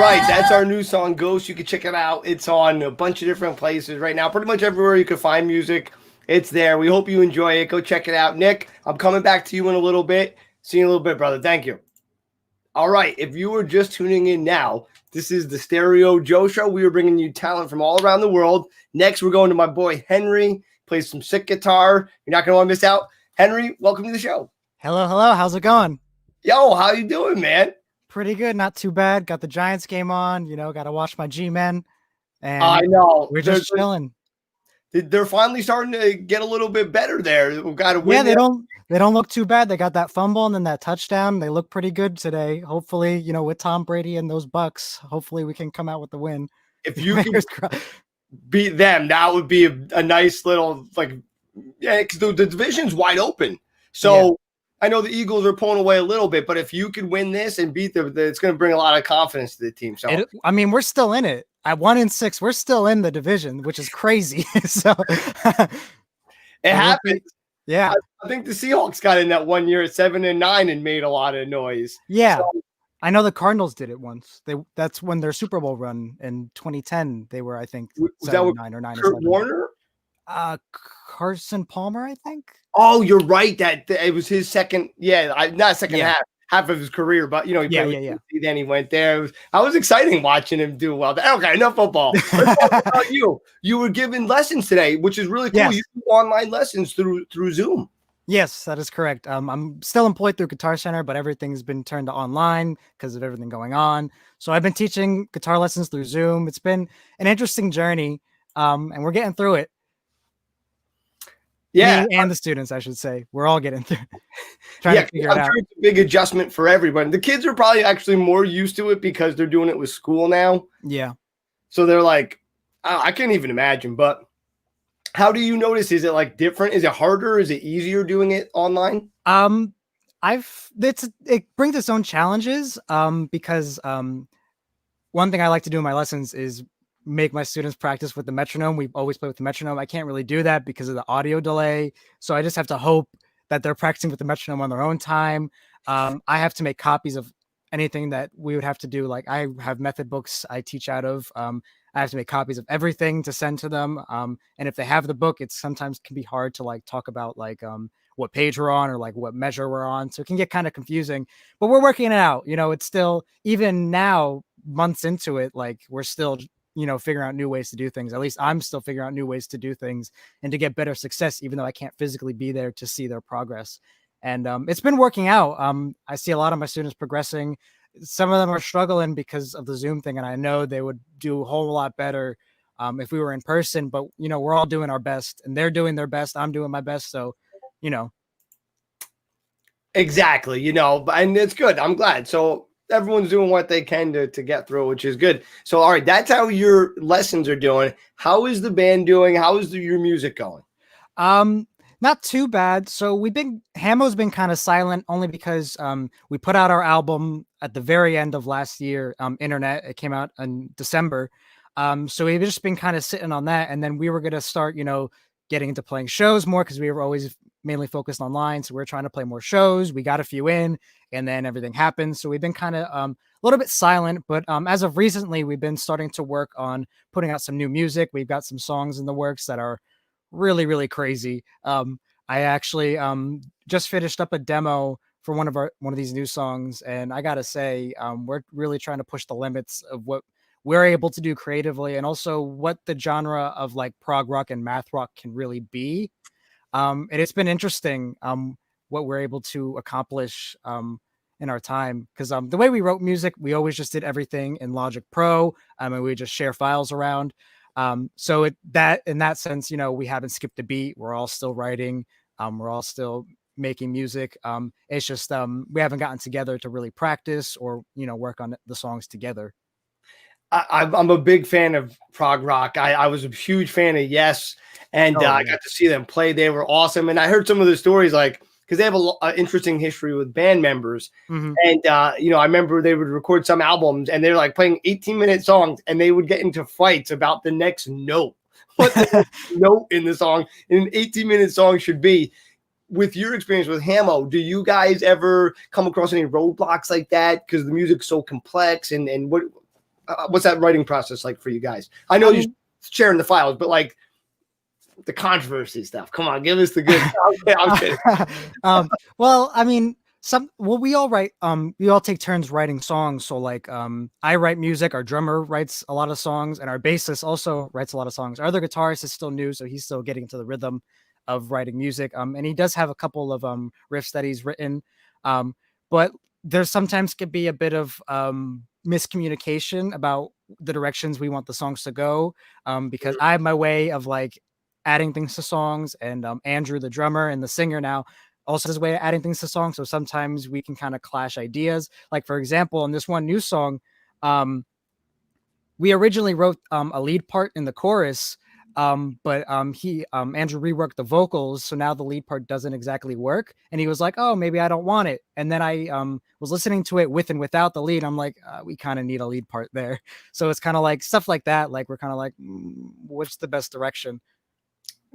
right, that's our new song, Ghost. You can check it out. It's on a bunch of different places right now. Pretty much everywhere you can find music, it's there. We hope you enjoy it. Go check it out. Nick, I'm coming back to you in a little bit. See you in a little bit, brother. Thank you. All right, if you are just tuning in now, this is the Stereo Joe Show. We are bringing you talent from all around the world. Next, we're going to my boy Henry, plays some sick guitar. You're not going to want to miss out. Henry, welcome to the show. Hello, hello. How's it going? Yo, how you doing, man? Pretty good. Not too bad. Got the Giants game on. You know, got to watch my G-men. And I know. we're just chilling. They're finally starting to get a little bit better there. We've got to win. Yeah, they don't look too bad. They got that fumble and then that touchdown. They look pretty good today. Hopefully, you know, with Tom Brady and those Bucks, hopefully we can come out with the win. If you can beat them, that would be a nice little, like, yeah, because the division's wide open. So yeah. I know the Eagles are pulling away a little bit, but if you could win this and beat them, it's going to bring a lot of confidence to the team. So I mean, we're still in it. At 1-6, we're still in the division, which is crazy. So it happens. Yeah, I think the Seahawks got in that 1 year at 7-9 and made a lot of noise. Yeah, so, I know the Cardinals did it once. That's when their Super Bowl run in 2010. They were, I think, 7-9 or 9 or 7. Warner, Carson Palmer, I think. Oh, you're right. That it was his second. Yeah, not second half of his career, but you know, then he went there. I was exciting watching him do well. Okay, enough football. Let's talk about you. You were giving lessons today, which is really cool. Yes. You do online lessons through Zoom. Yes, that is correct. I'm still employed through Guitar Center, but everything's been turned to online because of everything going on. So I've been teaching guitar lessons through Zoom. It's been an interesting journey, and we're getting through it. Yeah, me and the students, I should say, we're all getting through trying to figure it out. Sure it's a big adjustment for everybody. The kids are probably actually more used to it because they're doing it with school now. Yeah, so they're like, I can't even imagine. But how do you notice? Is it like different? Is it harder? Is it easier doing it online? It brings its own challenges. Because one thing I like to do in my lessons is make my students practice with the metronome. We always play with the metronome. I can't really do that because of the audio delay. So I just have to hope that they're practicing with the metronome on their own time. I have to make copies of anything that we would have to do. Like I have method books I teach out of. I have to make copies of everything to send to them. And if they have the book, it sometimes can be hard to like talk about like what page we're on or like what measure we're on. So it can get kind of confusing, but we're working it out. You know, it's still, even now, months into it, like we're still, you know, figuring out new ways to do things. At least I'm still figuring out new ways to do things and to get better success, even though I can't physically be there to see their progress. And it's been working out. I see a lot of my students progressing. Some of them are struggling because of the Zoom thing, and I know they would do a whole lot better if we were in person. But, you know, we're all doing our best, and they're doing their best. I'm doing my best. So, you know. Exactly. You know, and it's good. I'm glad. So everyone's doing what they can to get through, which is good. So, all right, that's how your lessons are doing. How is the band doing? How is your music going? Not too bad. So Hamo's been kind of silent only because we put out our album at the very end of last year, Internet. It came out in December. So we've just been kind of sitting on that. And then we were going to start, you know, getting into playing shows more because we were always mainly focused online. So we're trying to play more shows. We got a few in and then everything happened. So we've been kind of a little bit silent, but as of recently, we've been starting to work on putting out some new music. We've got some songs in the works that are really, really crazy. I actually just finished up a demo for one of these new songs. And I got to say, we're really trying to push the limits of what we're able to do creatively and also what the genre of like prog rock and math rock can really be. And it's been interesting what we're able to accomplish in our time. Because the way we wrote music, we always just did everything in Logic Pro and we just share files around. So that in that sense, you know, we haven't skipped a beat. We're all still writing. We're all still making music. It's just we haven't gotten together to really practice or, you know, work on the songs together. I'm a big fan of prog rock. I was a huge fan of Yes, and I got to see them play. They were awesome. And I heard some of the stories, like, because they have an interesting history with band members. Mm-hmm. And, you know, I remember they would record some albums and they're like playing 18-minute songs and they would get into fights about the next note, what the next note in the song in an 18-minute song should be. With your experience with Hamo, do you guys ever come across any roadblocks like that? Because the music's so complex and what what's that writing process like for you guys? I know you're sharing the files, but like the controversy stuff. Come on, give us the good. I'm kidding. Well, I mean, we all write, we all take turns writing songs. So like, I write music, our drummer writes a lot of songs, and our bassist also writes a lot of songs. Our other guitarist is still new, so he's still getting into the rhythm of writing music. And he does have a couple of riffs that he's written. But there sometimes could be a bit of miscommunication about the directions we want the songs to go. Because I have my way of like adding things to songs, and Andrew, the drummer and the singer now, also has a way of adding things to songs. So sometimes we can kind of clash ideas. Like for example, on this one new song, we originally wrote a lead part in the chorus, but Andrew reworked the vocals, so now the lead part doesn't exactly work. And he was like, "Oh, maybe I don't want it." And then I was listening to it with and without the lead. I'm like, we kind of need a lead part there. So it's kind of like stuff like that. Like we're kind of like, what's the best direction?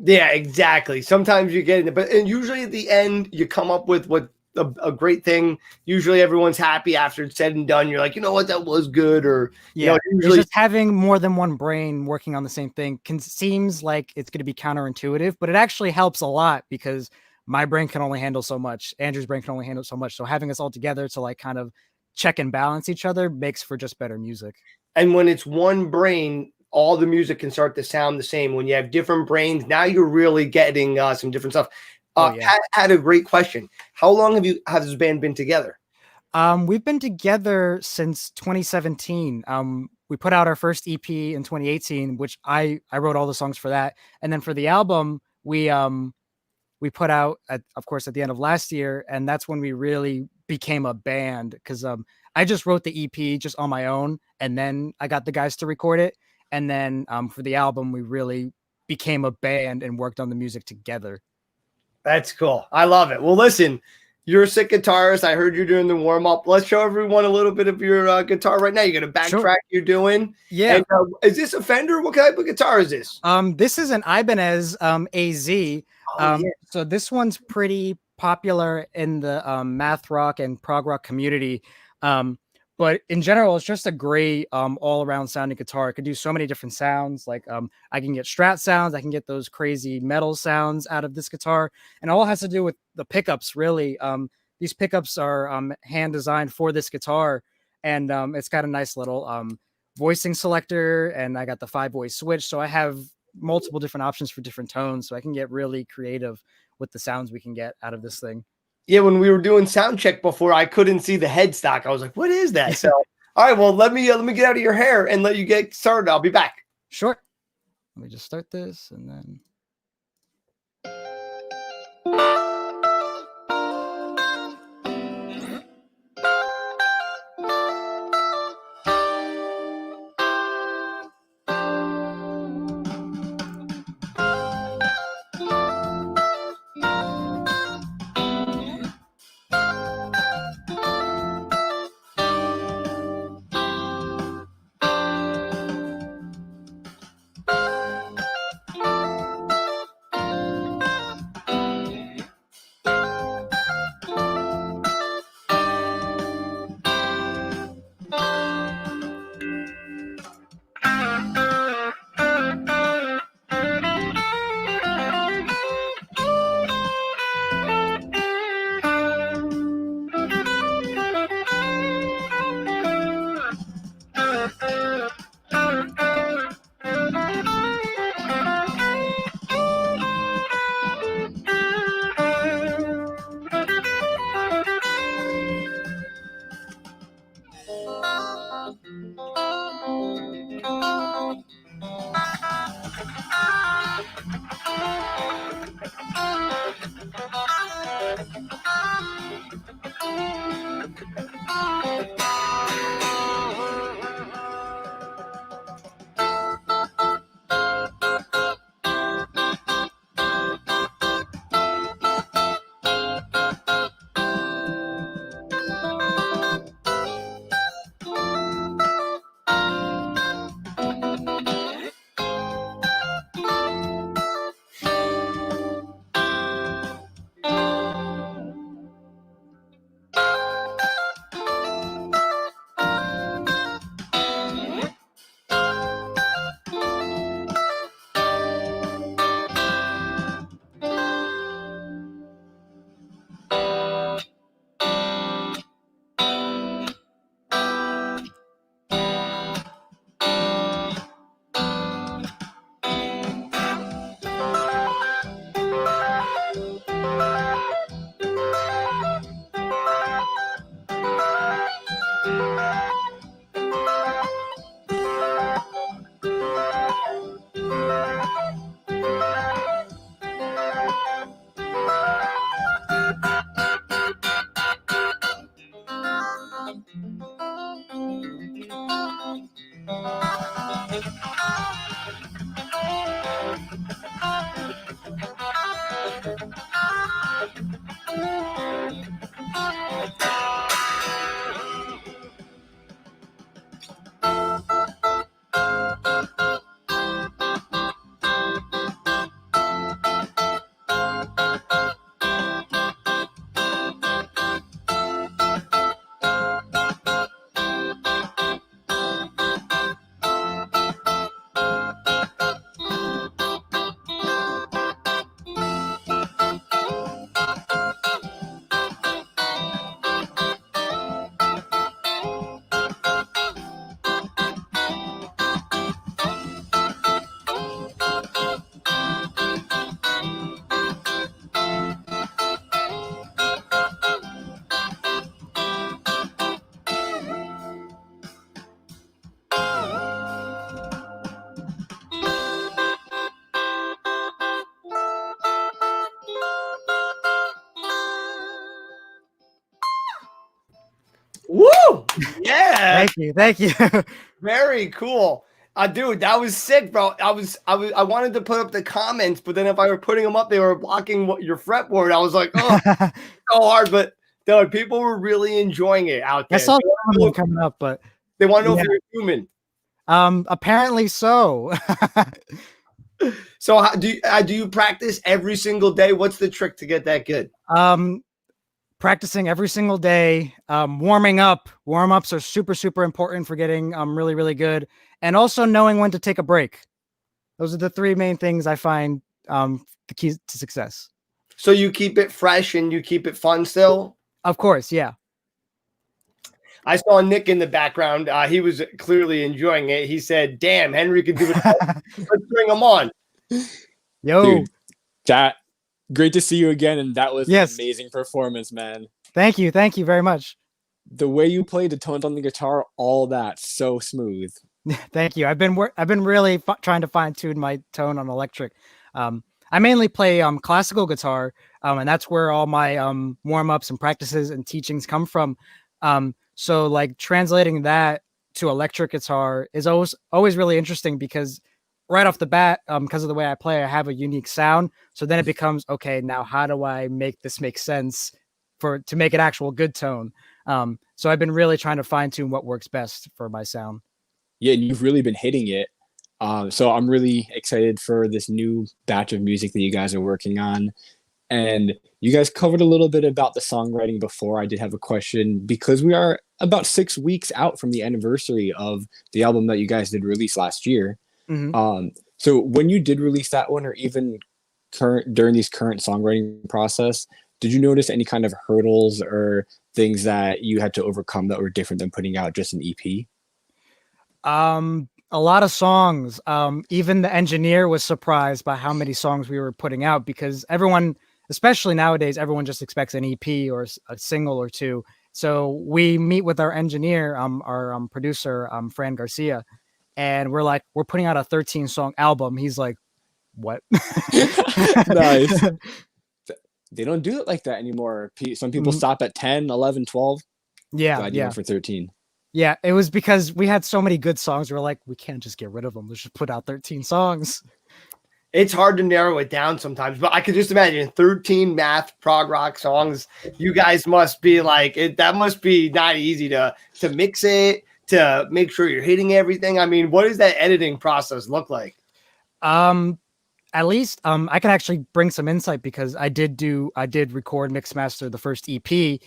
Yeah, exactly. Sometimes you get it, but and usually at the end you come up with what a great thing. Usually everyone's happy after it's said and done. You're like, you know what, that was good. Or yeah, usually just having more than one brain working on the same thing seems like it's going to be counterintuitive, but it actually helps a lot because my brain can only handle so much. Andrew's brain can only handle so much. So having us all together to like kind of check and balance each other makes for just better music. And when it's one brain, all the music can start to sound the same. When you have different brains, now you're really getting some different stuff. Had a great question. How long have this band been together? We've been together since 2017. We put out our first EP in 2018, which I wrote all the songs for that. And then for the album, we put out of course at the end of last year, and that's when we really became a band, because I just wrote the EP just on my own, and then I got the guys to record it. And then for the album, we really became a band and worked on the music together. That's cool. I love it. Well, listen, you're a sick guitarist. I heard you doing the warm up. Let's show everyone a little bit of your guitar right now. You got a backtrack you're doing. Yeah. And, is this a Fender? What type of guitar is this? This is an Ibanez AZ. So this one's pretty popular in the math rock and prog rock community. But in general, it's just a great all-around sounding guitar. It could do so many different sounds. Like I can get Strat sounds. I can get those crazy metal sounds out of this guitar. And all has to do with the pickups, really. These pickups are hand designed for this guitar. And it's got a nice little voicing selector. And I got the 5-voice switch. So I have multiple different options for different tones. So I can get really creative with the sounds we can get out of this thing. Yeah, when we were doing sound check before, I couldn't see the headstock. I was like, what is that? So, all right, well, let me get out of your hair and let you get started. I'll be back. Sure. Let me just start this and then. Yeah. Thank you. Very cool. Dude, that was sick, bro. I wanted to put up the comments, but then if I were putting them up, they were blocking your fretboard. I was like, oh, so hard. But dude, people were really enjoying it out I there. saw someone coming up, but They want to know yeah. if you're human. Apparently so. So how, do you practice every single day? What's the trick to get that good? Practicing every single day. Warming up. Warm-ups are super, super important for getting really, really good. And also knowing when to take a break. Those are the three main things I find the keys to success. So you keep it fresh and you keep it fun still? Of course, yeah. I saw Nick in the background. He was clearly enjoying it. He said, damn, Henry could do it. Let's bring him on. Yo. Dude, that great to see you again. And that was an amazing performance, man. Thank you. Thank you very much. The way you played the tones on the guitar, all that, so smooth. Thank you. I've been really trying to fine tune my tone on electric. I mainly play classical guitar, and that's where all my warm ups and practices and teachings come from. So like translating that to electric guitar is always really interesting because right off the bat, because of the way I play, I have a unique sound. So then it becomes, okay, now how do I make this make sense to make an actual good tone? So I've been really trying to fine tune what works best for my sound. Yeah, and you've really been hitting it. So I'm really excited for this new batch of music that you guys are working on. And you guys covered a little bit about the songwriting before. I did have a question because we are about 6 weeks out from the anniversary of the album that you guys did release last year. Mm-hmm. So when you did release that one, or even during these current songwriting process, did you notice any kind of hurdles or things that you had to overcome that were different than putting out just an EP? A lot of songs. Even the engineer was surprised by how many songs we were putting out because everyone, especially nowadays, everyone just expects an EP or a single or two. So we meet with our engineer, our producer, Fran Garcia, and we're like, we're putting out a 13-song album. He's like, what? Nice. They don't do it like that anymore. Some people stop at 10, 11, 12. Yeah. Glad you went for 13. Yeah, it was because we had so many good songs. We're like, we can't just get rid of them. Let's just put out 13 songs. It's hard to narrow it down sometimes, but I could just imagine 13 math prog rock songs. You guys must be like, that must be not easy to mix it, to make sure you're hitting everything. I mean, what does that editing process look like? At least I can actually bring some insight because I did record, mix, master the first EP.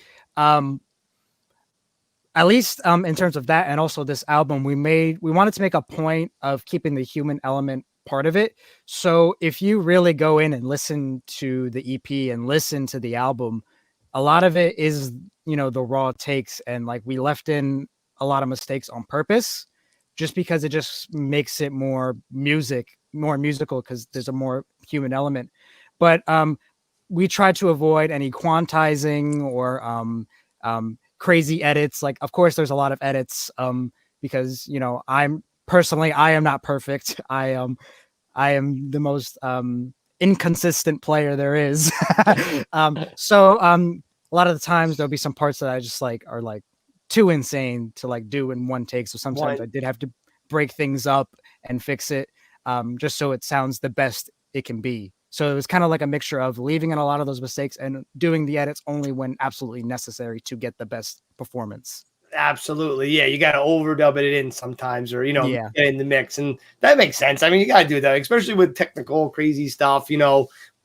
At least in terms of that, and also this album, we wanted to make a point of keeping the human element part of it. So if you really go in and listen to the EP and listen to the album, a lot of it is, the raw takes, and like we left in a lot of mistakes on purpose, just because it just makes it more musical because there's a more human element. But we try to avoid any quantizing or crazy edits. Like, of course, there's a lot of edits because I am not perfect. I am the most inconsistent player there is. So a lot of the times there'll be some parts that I just are too insane to do in one take. So sometimes I did have to break things up and fix it just so it sounds the best it can be. So it was kind of like a mixture of leaving in a lot of those mistakes and doing the edits only when absolutely necessary to get the best performance. Absolutely. Yeah. You got to overdub it in sometimes or, get in the mix. And that makes sense. I mean, you got to do that, especially with technical crazy stuff.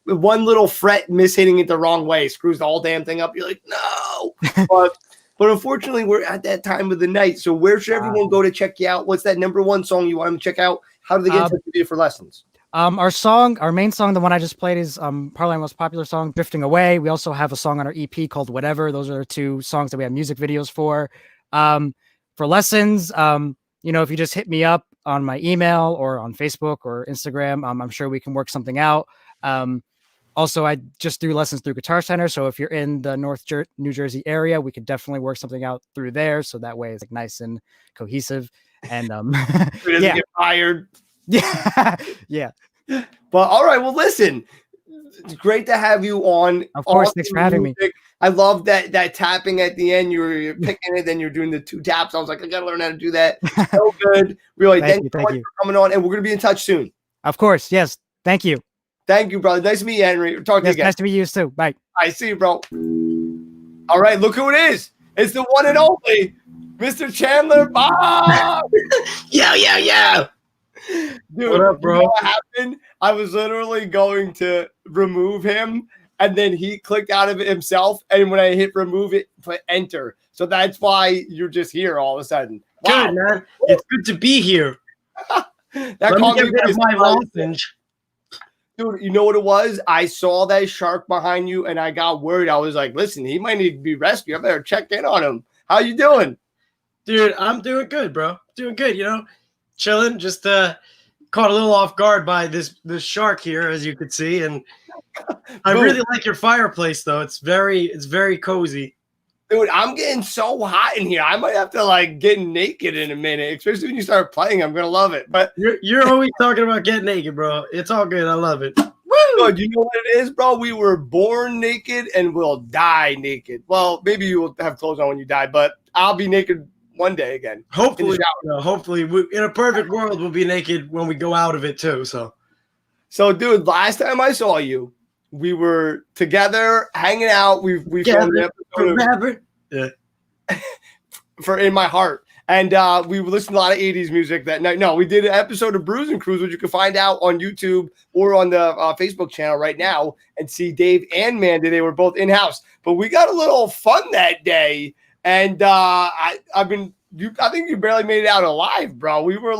One little fret mishitting it the wrong way screws the whole damn thing up. You're like, no. But unfortunately, we're at that time of the night. So where should everyone go to check you out? What's that number one song you want them to check out? How do they get in touch with you for lessons? Our main song, the one I just played, is probably our most popular song, Drifting Away. We also have a song on our EP called Whatever. Those are 2 songs that we have music videos for. For lessons, if you just hit me up on my email or on Facebook or Instagram, I'm sure we can work something out. Also, I just do lessons through Guitar Center. So if you're in the New Jersey area, we could definitely work something out through there. So that way it's nice and cohesive. And Who doesn't get fired? Yeah. Yeah. But all right, well, listen, it's great to have you on. Of course, Awesome thanks for having me. music. I love that tapping at the end. You're picking it, then you're doing the 2 taps. I was like, I gotta learn how to do that. So good. Really, thank you so much for coming on, and we're gonna be in touch soon. Of course, yes. Thank you. Thank you, brother. Nice to meet you, Henry. Talk to you again. Nice to meet you too. Bye. I see you, bro. All right, look who it is. It's the one and only Mr. Chandler Bob. Yeah. Dude, What up, bro? You know what happened? I was literally going to remove him, and then he clicked out of it himself. And when I hit remove, it put enter. So that's why you're just here all of a sudden. Wow. Good, man. It's good to be here. That Let me caught get me rid by of my surprise. lozenge. Dude, you know what it was? I saw that shark behind you, and I got worried. I was like, listen, he might need to be rescued. I better check in on him. How you doing? Dude, I'm doing good, bro. Doing good, chilling. Just caught a little off guard by this shark here, as you could see. And I really like your fireplace, though. It's very cozy. Dude, I'm getting so hot in here. I might have to get naked in a minute, especially when you start playing. I'm gonna love it. But You're always talking about getting naked, bro. It's all good. I love it. Dude, you know what it is, bro? We were born naked and we'll die naked. Well, maybe you will have clothes on when you die, but I'll be naked one day again. Hopefully, in a perfect world, we'll be naked when we go out of it too. So, dude, last time I saw you, we were together hanging out. We filmed an episode for In My Heart, and we listened to a lot of 80s music that night. No, we did an episode of Brews and Crews, which you can find out on YouTube or on the Facebook channel right now, and see Dave and Mandy. They were both in house, but we got a little fun that day, and I think you barely made it out alive, bro. We were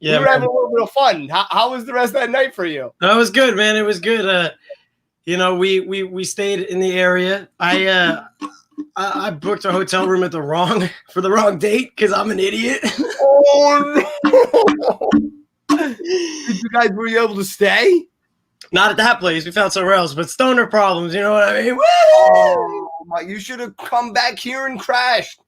we were having a little bit of fun. How was the rest of that night for you? That was good, man. It was good. We stayed in the area. I booked a hotel room for the wrong date because I'm an idiot. Oh no! Were you able to stay? Not at that place. We found somewhere else. But stoner problems, you know what I mean? Oh, you should have come back here and crashed.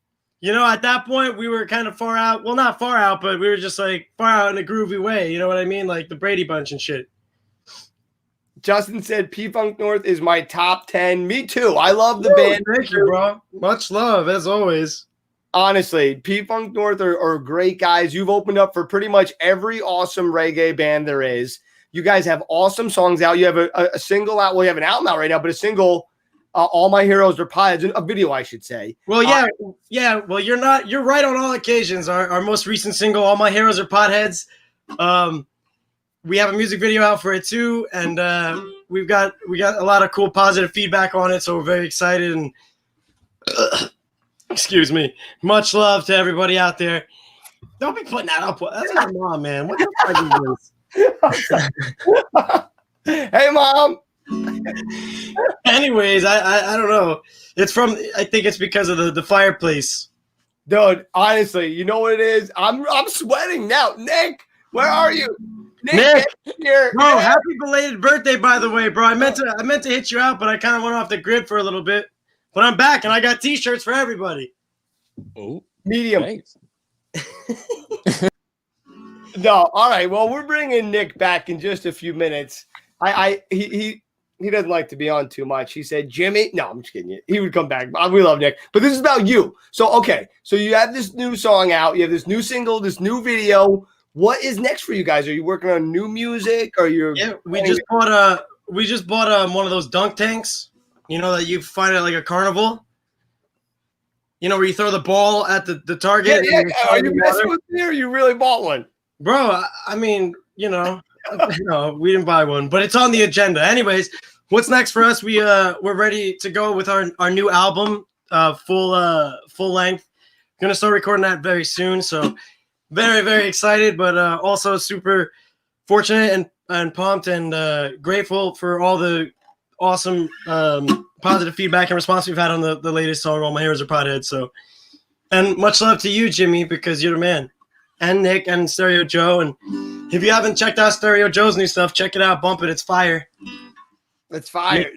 At that point, we were kind of far out. Well, not far out, but we were just far out in a groovy way. You know what I mean? Like the Brady Bunch and shit. Justin said P-Funk North is my top 10. Me too. I love the band. Thank you, bro. Much love, as always. Honestly, P-Funk North are great guys. You've opened up for pretty much every awesome reggae band there is. You guys have awesome songs out. You have a single out. Well, you have an album out right now, but a single, All My Heroes Are Potheads, a video, I should say. Well, yeah. Well, you're right on all occasions. Our most recent single, All My Heroes Are Potheads. We have a music video out for it too, and we got a lot of cool positive feedback on it, so we're very excited. And excuse me, much love to everybody out there. Don't be putting that up. That's my mom, man. What the fuck is this? Hey, mom. Anyways, I don't know. I think it's because of the fireplace. Dude, honestly, you know what it is? I'm sweating now. Nick, where are you? Nick, here. Bro, happy belated birthday, by the way, bro. I meant to hit you out, but I kind of went off the grid for a little bit. But I'm back, and I got T-shirts for everybody. Oh, medium. Thanks. No, all right. Well, we're bringing Nick back in just a few minutes. He doesn't like to be on too much. He said, Jimmy. No, I'm just kidding. He would come back. We love Nick, but this is about you. So, okay. So you have this new song out. You have this new single, this new video. What is next for you guys? Are you working on new music? Or we just bought one of those dunk tanks. You know that you find at a carnival. You know where you throw the ball at the target. Yeah. Are you messing with me, or you really bought one, bro? I mean, no, we didn't buy one, but it's on the agenda. Anyways, what's next for us? We're ready to go with our new album, full length. Gonna start recording that very soon. So. Very, very excited, but also super fortunate and pumped and grateful for all the awesome positive feedback and response we've had on the latest song, All My Heroes Are Potheads. So, and much love to you, Jimmy, because you're the man. And Nick and Stereo Joe. And if you haven't checked out Stereo Joe's new stuff, check it out. Bump it. It's fire. It's fire.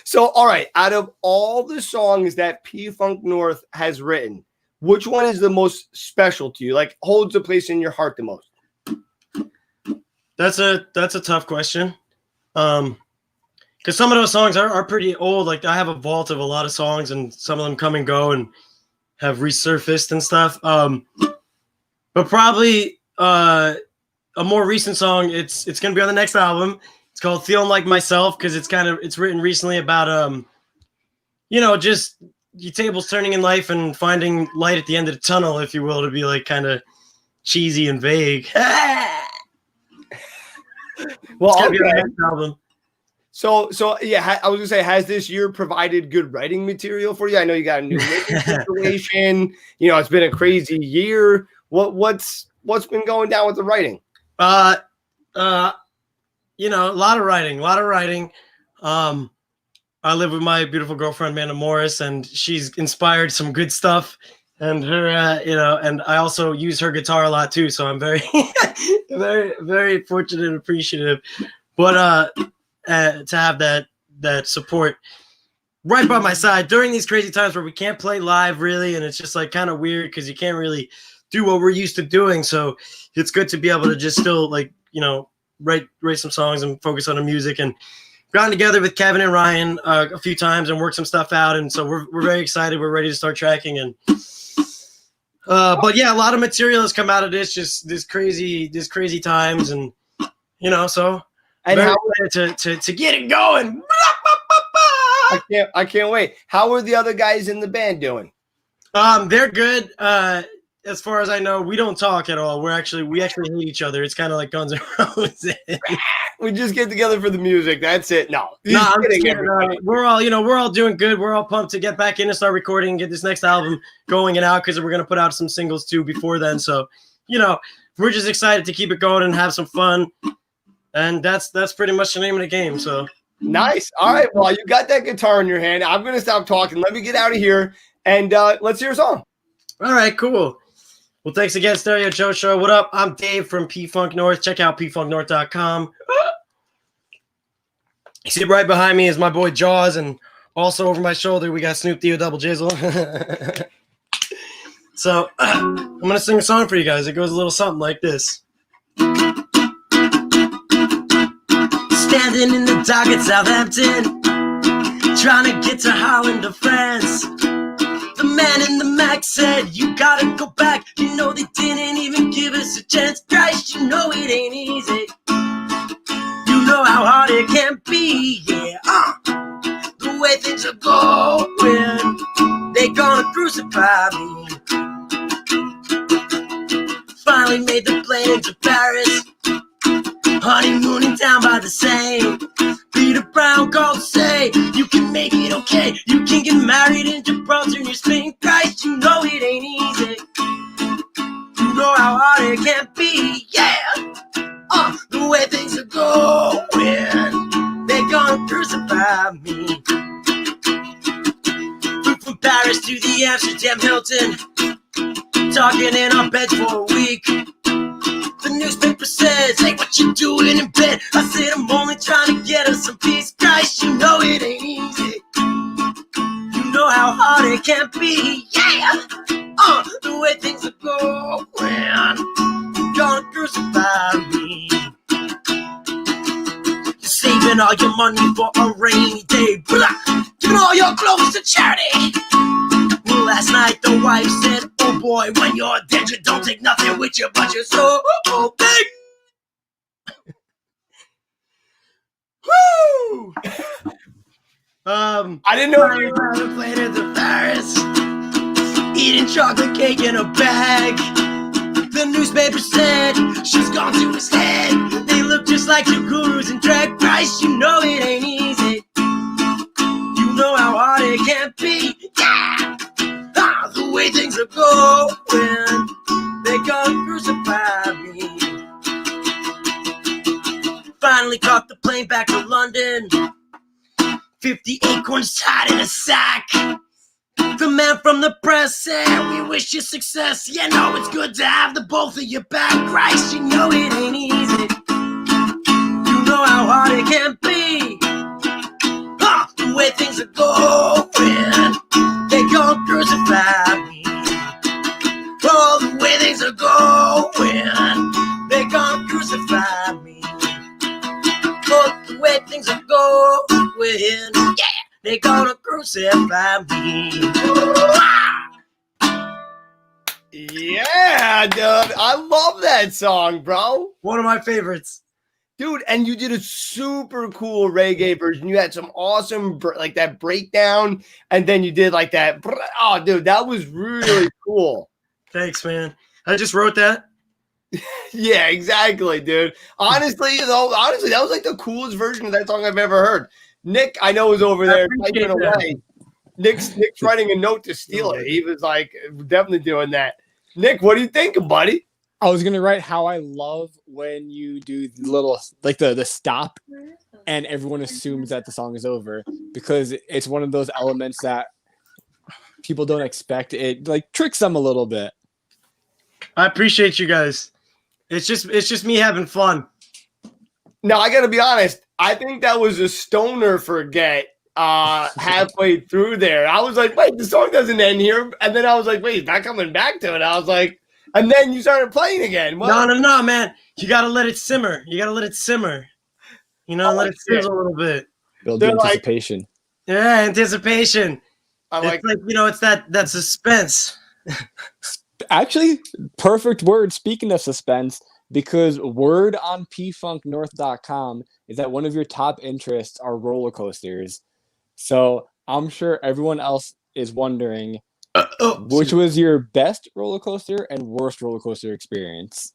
So, all right. Out of all the songs that P-Funk North has written, which one is the most special to you? Holds a place in your heart the most? That's a tough question. Because some of those songs are pretty old. Like I have a vault of a lot of songs, and some of them come and go and have resurfaced and stuff. But probably a more recent song. It's gonna be on the next album. It's called "Feeling Like Myself" because it's written recently about just your tables turning in life and finding light at the end of the tunnel, if you will, to be like kind of cheesy and vague. Well, It's gonna be on the okay. next album. So yeah, I was gonna say, has this year provided good writing material for you? I know you got a new living situation. It's been a crazy year. What's been going down with the writing? A lot of writing. I live with my beautiful girlfriend, Amanda Morris, and she's inspired some good stuff. And her, and I also use her guitar a lot too. So I'm very, very, very fortunate and appreciative. But to have that support right by my side during these crazy times where we can't play live really, and it's just like kind of weird because you can't really do what we're used to doing. So it's good to be able to just still write some songs and focus on the music. And gotten together with Kevin and Ryan a few times and worked some stuff out, and so we're very excited. We're ready to start tracking, and but yeah, a lot of material has come out of this. Just this crazy times, and so And very how excited to get it going. I can't wait. How are the other guys in the band doing? They're good. As far as I know, we don't talk at all. We actually hate each other. It's kind of like Guns N' Roses. We just get together for the music. That's it. No, I'm just kidding. We're all doing good. We're all pumped to get back in and start recording and get this next album going and out, because we're gonna put out some singles too before then. So, we're just excited to keep it going and have some fun. And that's pretty much the name of the game. So nice. All right. Well, you got that guitar in your hand. I'm gonna stop talking. Let me get out of here, and let's hear a song. All right, cool. Well, thanks again, Stereo Joe Show. What up? I'm Dave from P-Funk North. Check out pfunknorth.com. You see right behind me is my boy Jaws, and also over my shoulder we got Snoop Theo Double Jizzle. So I'm going to sing a song for you guys. It goes a little something like this. Standing in the dock at Southampton, trying to get to Holland or France. The man in the Mac said, you gotta go back. You know they didn't even give us a chance. Christ, you know it ain't easy. You know how hard it can be, yeah. The way things are going, they gonna crucify me. Finally made the plane to Paris, honeymooning down by the Seine. Peter Brown called to say, you can make it okay. You can get married in Gibraltar and Spain. Christ, you know it ain't easy. You know how hard it can be, yeah. The way things are going, they're gonna crucify me. Flew from Paris to the Amsterdam Hilton, talking in our beds for a week. The newspaper says, hey, what you doing in bed? I said, I'm only trying to get us some peace. Christ, you know it ain't easy. You know how hard it can be, yeah. The way things are going, you're gonna crucify me. You're saving all your money for a rainy day, blah. Giving all your clothes to charity. Well, last night the wife said, oh boy, when you're dead you don't take nothing with you but your soul. Big. Woo! I didn't know you were on a plane to Paris, eating chocolate cake in a bag. The newspaper said she's gone to his head. They look just like two gurus in drag. Christ, you know it ain't easy. You know how hard it can be, yeah. The way things are going, they're gonna crucify me. Finally caught the plane back to London, 50 acorns tied in a sack. The man from the press said, we wish you success. You know it's good to have the both of you back. Christ, you know it ain't easy. You know how hard it can be. The way things are going, they gon' crucify me. Oh, the way things are going, they gon' crucify me. going. Yeah, they gonna crucify me. Yeah, dude. I love that song, bro. One of my favorites. Dude, and you did a super cool reggae version. You had some awesome, like that breakdown, and then you did like that. Oh, dude, that was really cool. Thanks, man. I just wrote that. Yeah, exactly, dude. Honestly, that was like the coolest version of that song I've ever heard. Nick, I know, was over there typing away. Nick's writing a note to steal it. He was like, definitely doing that. Nick, what do you think, buddy? I was gonna write how I love when you do the little like the stop and everyone assumes that the song is over because it's one of those elements that people don't expect. It like tricks them a little bit. I appreciate you guys. It's just me having fun. Now I gotta be honest, I think that was a stoner forget halfway through there. I was like, wait, the song doesn't end here. And then I was like, wait, he's not coming back to it. I was like, and then you started playing again. What? No, man. You gotta let it simmer. You gotta let it simmer. You know, let it sizzle a little bit. Build anticipation. Yeah, anticipation. It's like, you know, it's that suspense. Actually, perfect word. Speaking of suspense, because word on pfunknorth.com is that one of your top interests are roller coasters. So I'm sure everyone else is wondering which was your best roller coaster and worst roller coaster experience.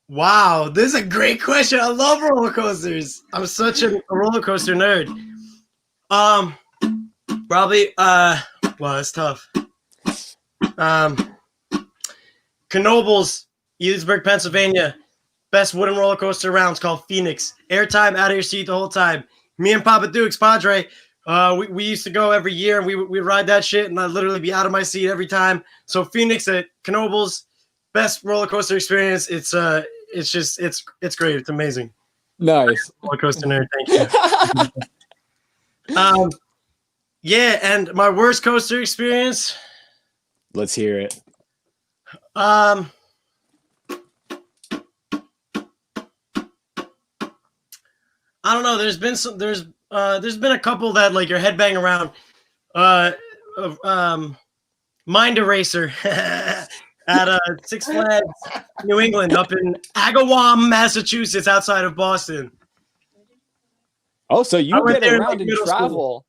Wow, this is a great question. I love roller coasters. I'm such a roller coaster nerd. Probably well, it's tough. Knoebels, Eadsburg, Pennsylvania. Best wooden roller coaster around. It's called Phoenix. Airtime, out of your seat the whole time. Me and Papa Dukes, Padre, we used to go every year and we ride that shit and I'd literally be out of my seat every time. So Phoenix at Knoebels, best roller coaster experience. It's great. It's amazing. Nice. Roller coaster nerd, thank you. Yeah, and my worst coaster experience. Let's hear it. I don't know. There's been a couple that like your head bang around. Mind Eraser at Six Flags New England up in Agawam, Massachusetts, outside of Boston. Oh, so you get around and travel. School.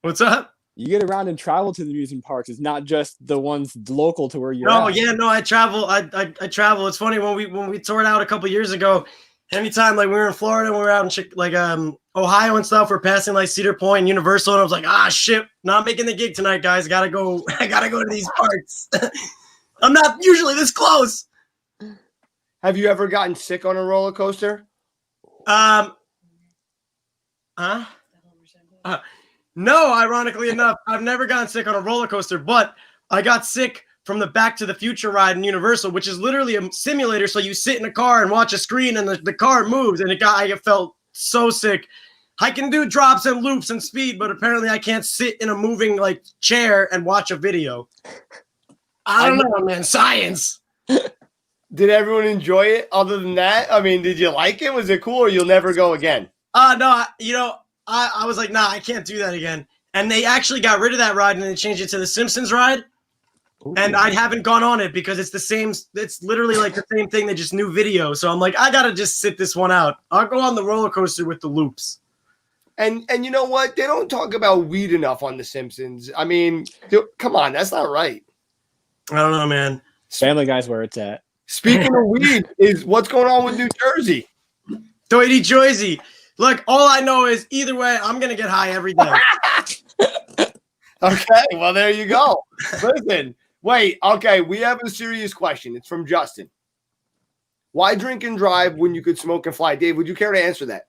What's up? You get around and travel to the amusement parks. It's not just the ones local to where you're at. No, I travel. I travel. It's funny when we toured out a couple years ago. Anytime like we were in Florida, we were out in Ohio and stuff. We're passing like Cedar Point and Universal, and I was like, shit, not making the gig tonight, guys. I gotta go to these parks. I'm not usually this close. Have you ever gotten sick on a roller coaster? No, ironically enough, I've never gotten sick on a roller coaster, but I got sick from the Back to the Future ride in Universal, which is literally a simulator. So you sit in a car and watch a screen and the car moves, and I felt so sick. I can do drops and loops and speed, but apparently I can't sit in a moving like chair and watch a video. I don't know, man. Science. Did everyone enjoy it? Other than that, I mean, did you like it? Was it cool, or you'll never go again? No, I was like, nah, I can't do that again. And they actually got rid of that ride and they changed it to the Simpsons ride. Ooh. And I haven't gone on it because it's the same. It's literally like the same thing. They just new video. So I'm like, I got to just sit this one out. I'll go on the roller coaster with the loops. And you know what? They don't talk about weed enough on The Simpsons. I mean, come on. That's not right. I don't know, man. Family Guy's where it's at. Speaking of weed, is what's going on with New Jersey? New Jersey. Look, all I know is either way, I'm going to get high every day. Okay, well, there you go. Listen, wait, okay, we have a serious question. It's from Justin. Why drink and drive when you could smoke and fly? Dave, would you care to answer that?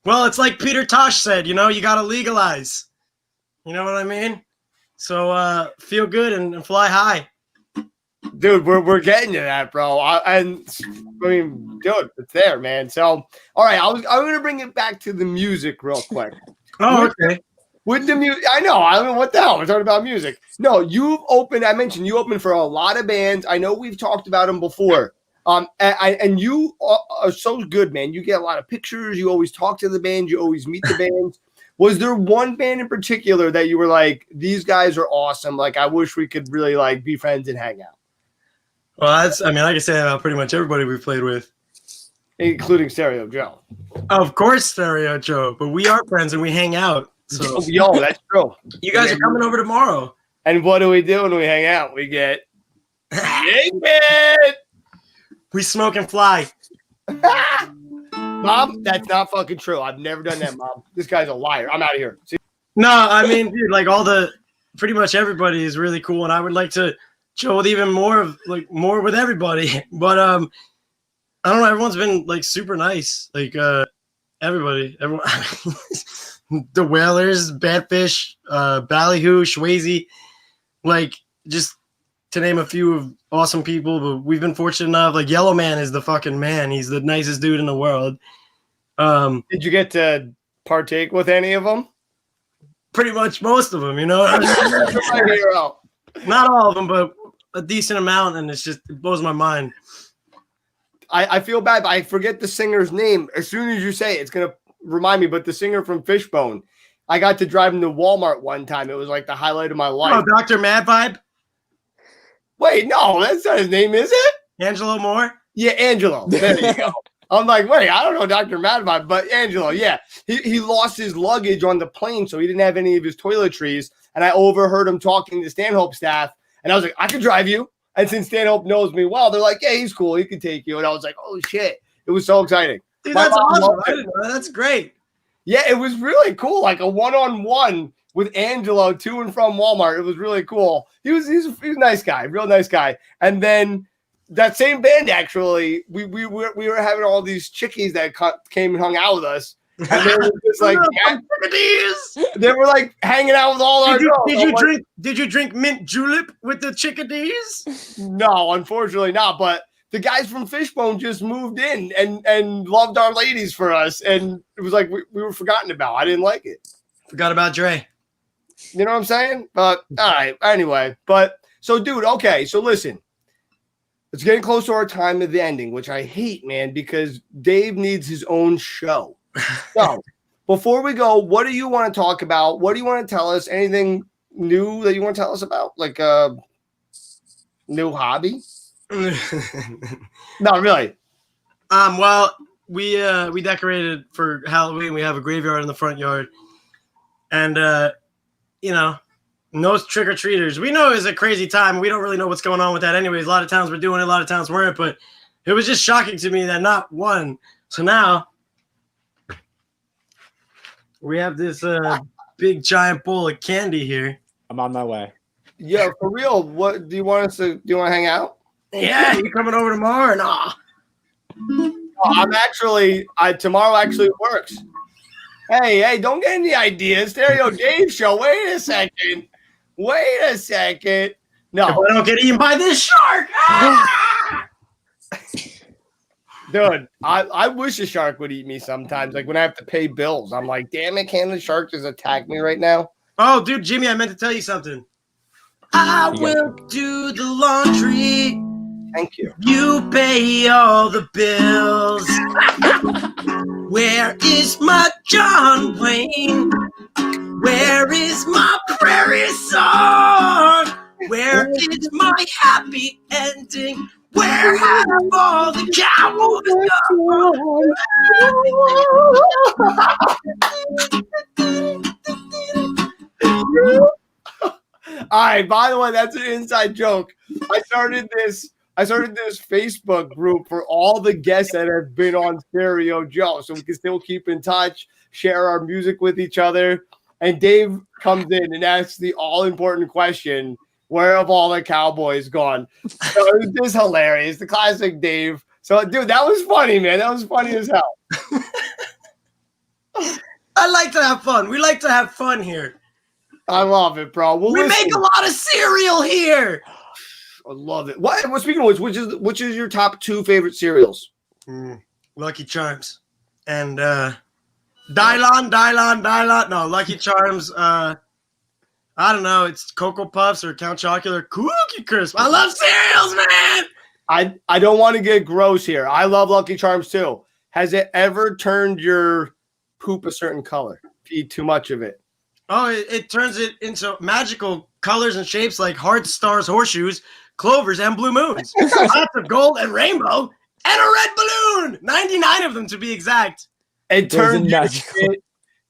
Well, it's like Peter Tosh said, you got to legalize. You know what I mean? So feel good and fly high. Dude, we're getting to that, bro. I mean, dude, it's there, man. So, all right, I'm going to bring it back to the music real quick. Oh, okay. With the music, I mean, what the hell? We're talking about music. No, I mentioned you opened for a lot of bands. I know we've talked about them before. And you are so good, man. You get a lot of pictures. You always talk to the band. You always meet the bands. Was there one band in particular that you were like, these guys are awesome? Like, I wish we could really like be friends and hang out. Well, I can say about pretty much everybody we've played with, including Stereo Joe. Of course, Stereo Joe. But we are friends and we hang out. So yo, that's true. You guys are coming over tomorrow. And what do we do when we hang out? We get naked. We smoke and fly. Mom, that's not fucking true. I've never done that, Mom. This guy's a liar. I'm out of here. See? No, I mean, dude, like pretty much everybody is really cool, and I would like to chill with even more with everybody. But I don't know. Everyone's been like super nice. Like everyone. The Whalers, Badfish, Ballyhoo, Swayze, like just to name a few of awesome people. But we've been fortunate enough. Like Yellow Man is the fucking man. He's the nicest dude in the world. Did you get to partake with any of them? Pretty much most of them, you know. My hero. Not all of them, but a decent amount, and it blows my mind. I feel bad, but I forget the singer's name. As soon as you say it, it's gonna remind me. But the singer from Fishbone, I got to drive him to Walmart one time. It was like the highlight of my life. Oh, Dr. Mad Vibe? Wait, no, that's not his name, is it? Angelo Moore? Yeah, Angelo. There you go. I'm like, wait, I don't know Dr. Mad Vibe, but Angelo, yeah. He lost his luggage on the plane, so he didn't have any of his toiletries. And I overheard him talking to Stanhope staff, and I was like, I could drive you. And since Stanhope knows me well, they're like, yeah, he's cool. He can take you. And I was like, oh, shit. It was so exciting. Dude, that's awesome. That's great. Yeah, it was really cool. Like a one-on-one with Angelo to and from Walmart. It was really cool. He's a nice guy, real nice guy. And then that same band, actually, we were having all these chickies that came and hung out with us. And they were just like, they were like hanging out with all our girls. Did you drink mint julep with the chickadees? No, unfortunately not. But the guys from Fishbone just moved in and loved our ladies for us. And it was like we were forgotten about. I didn't like it. Forgot about Dre. You know what I'm saying? But all right. Anyway, but so dude, okay. So listen, it's getting close to our time of the ending, which I hate, man, because Dave needs his own show. So before we go, what do you want to talk about? What do you want to tell us? Anything new that you want to tell us about? Like a new hobby? Not really. Well, we decorated for Halloween. We have a graveyard in the front yard. And no trick-or-treaters. We know it's a crazy time. We don't really know what's going on with that anyways. A lot of towns were doing it, a lot of towns weren't, but it was just shocking to me that not one. So now we have this big giant bowl of candy here. I'm on my way. Yeah, for real. What do you want us to do? You want to hang out? Yeah, you coming over tomorrow or not? I'm actually tomorrow actually works. Hey, don't get any ideas. Stereo Dave show. Wait a second. No. If I don't get eaten by this shark. Dude, I wish a shark would eat me sometimes. Like when I have to pay bills, I'm like, damn it, can the shark just attack me right now? Oh, dude, Jimmy, I meant to tell you something. I will do the laundry. Thank you. You pay all the bills. Where is my John Wayne? Where is my prairie song? Where is my happy ending? Where have all the cowboys gone? All right, by the way, that's an inside joke. I started this Facebook group for all the guests that have been on Stereo Joe, so we can still keep in touch, share our music with each other. And Dave comes in and asks the all-important question, where have all the cowboys gone? So it was just hilarious. The classic Dave. So, dude, that was funny, man. That was funny as hell. I like to have fun. We like to have fun here. I love it, bro. Well, we make a lot of cereal here. I love it. What? Speaking of which is your top 2 favorite cereals? Lucky Charms and Dylon. No, Lucky Charms. I don't know. It's Cocoa Puffs or Count Chocula Cookie Crisp. I love cereals, man. I don't want to get gross here. I love Lucky Charms too. Has it ever turned your poop a certain color? If you eat too much of it. Oh, it turns it into magical colors and shapes like hearts, stars, horseshoes, clovers, and blue moons. Lots of gold and rainbow and a red balloon. 99 of them to be exact. It turns your magical. shit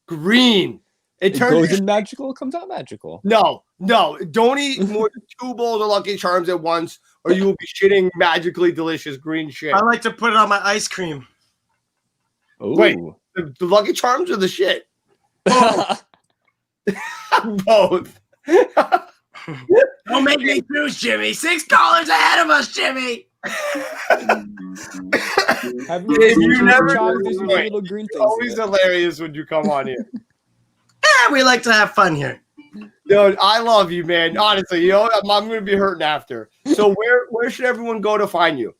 green. It It turns goes your in magical, it comes out magical. No, don't eat more than 2 bowls of Lucky Charms at once, or you will be shitting magically delicious green shit. I like to put it on my ice cream. Ooh. Wait. The Lucky Charms or the shit? Both. Don't make me choose, Jimmy. $6 ahead of us, Jimmy. Have Yeah, you never There's know. little green It's things. always hilarious when you come on here. We like to have fun here. Dude, I love you, man. Honestly, I'm going to be hurting after. So where should everyone go to find you?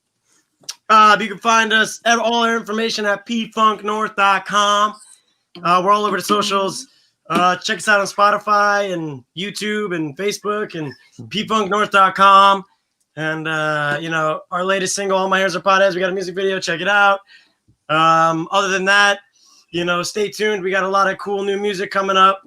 You can find us at all our information at pfunknorth.com. We're all over the socials. Check us out on Spotify and YouTube and Facebook and pfunknorth.com. And, our latest single, All My Hairs Are Potheads, we got a music video. Check it out. Other than that, stay tuned. We got a lot of cool new music coming up.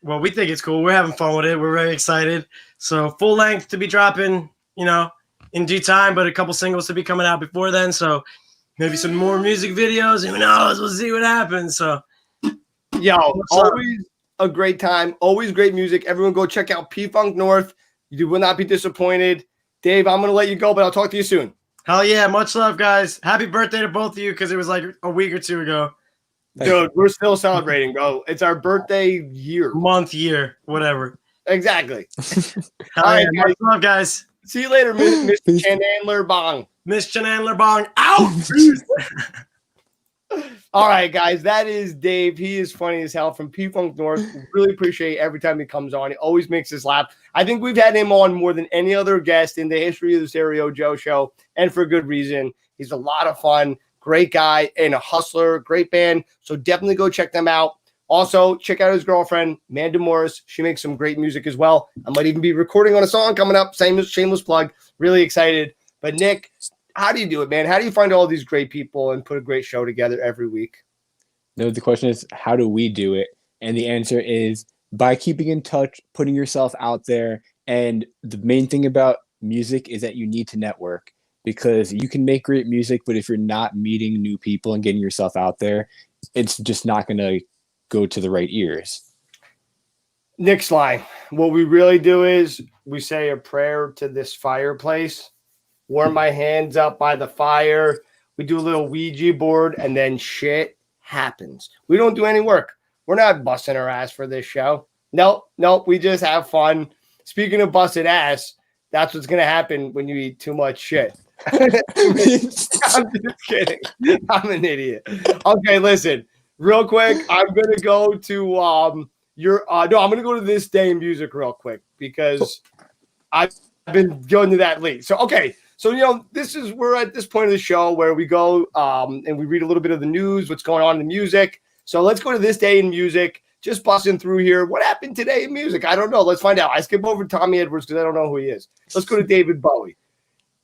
Well, we think it's cool. We're having fun with it. We're very excited. So full length to be dropping, in due time, but a couple singles to be coming out before then. So maybe some more music videos. Who knows? We'll see what happens. So, always a great time. Always great music. Everyone go check out P-Funk North. You will not be disappointed. Dave, I'm going to let you go, but I'll talk to you soon. Hell yeah. Much love, guys. Happy birthday to both of you because it was like a week or two ago. Dude, we're still celebrating, bro. It's our birthday year. Month, year, whatever. Exactly. All right, much love, guys. See you later, Miss Chandler Bong. Miss Chandler Bong. Out! All right, guys. That is Dave. He is funny as hell from P-Funk North. Really appreciate every time he comes on. He always makes us laugh. I think we've had him on more than any other guest in the history of the Stereo Joe Show, and for good reason. He's a lot of fun. Great guy and a hustler, great band. So definitely go check them out. Also, check out his girlfriend, Manda Morris. She makes some great music as well. I might even be recording on a song coming up. Same shameless plug. Really excited. But Nick, how do you do it, man? How do you find all these great people and put a great show together every week? No, the question is, how do we do it? And the answer is by keeping in touch, putting yourself out there. And the main thing about music is that you need to network. Because you can make great music, but if you're not meeting new people and getting yourself out there, it's just not going to go to the right ears. Nick Sly, what we really do is we say a prayer to this fireplace, warm my hands up by the fire. We do a little Ouija board, and then shit happens. We don't do any work. We're not busting our ass for this show. Nope. We just have fun. Speaking of busted ass, that's what's going to happen when you eat too much shit. I'm just kidding. I'm an idiot. Okay, listen, real quick. I'm gonna go to I'm gonna go to this day in music real quick because I've been going to that late. So we're at this point of the show where we go and we read a little bit of the news, what's going on in music. So let's go to this day in music. Just busting through here. What happened today in music? I don't know. Let's find out. I skip over Tommy Edwards because I don't know who he is. Let's go to David Bowie.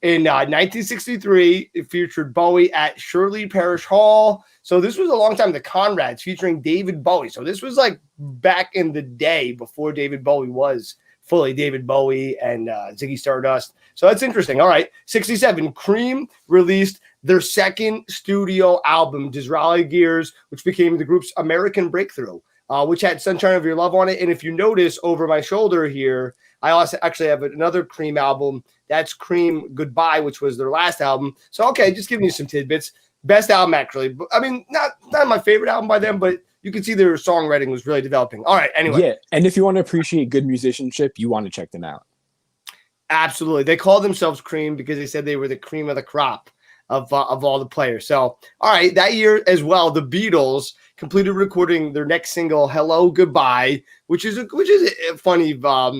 In 1963, it featured Bowie at Shirley Parish Hall. So this was a long time. The Conrads featuring David Bowie. So this was like back in the day before David Bowie was fully David Bowie and Ziggy Stardust. So that's interesting. All right. 67, Cream released their second studio album, Disraeli Gears, which became the group's American breakthrough, which had Sunshine of Your Love on it. And if you notice over my shoulder here, I also actually have another Cream album. That's Cream Goodbye, which was their last album. So, okay, just giving you some tidbits. Best album, actually. I mean, not my favorite album by them, but you can see their songwriting was really developing. All right, anyway. Yeah, and if you want to appreciate good musicianship, you want to check them out. Absolutely. They call themselves Cream because they said they were the cream of the crop of all the players. So, all right, that year as well, the Beatles completed recording their next single, Hello, Goodbye, which is a funny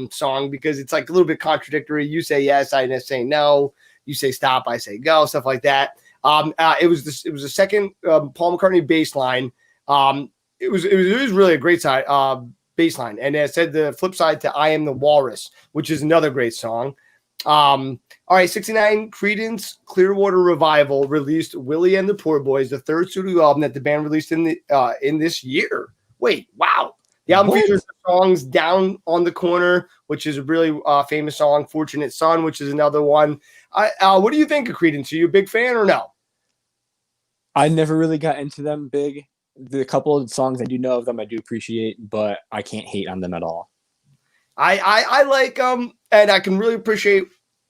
song because it's like a little bit contradictory. You say yes, I say no. You say stop, I say go, stuff like that. It was the second Paul McCartney bass line. It was really a great bass line. And it said the flip side to I Am the Walrus, which is another great song. All right, 69, Creedence Clearwater Revival released Willie and the Poor Boys, the third studio album that the band released in this year. Wait, wow. The album features the songs Down on the Corner, which is a really famous song, Fortunate Son, which is another one. What do you think of Creedence? Are you a big fan or no? I never really got into them big. The couple of songs I do know of them, I do appreciate, but I can't hate on them at all. I like them, and I can really appreciate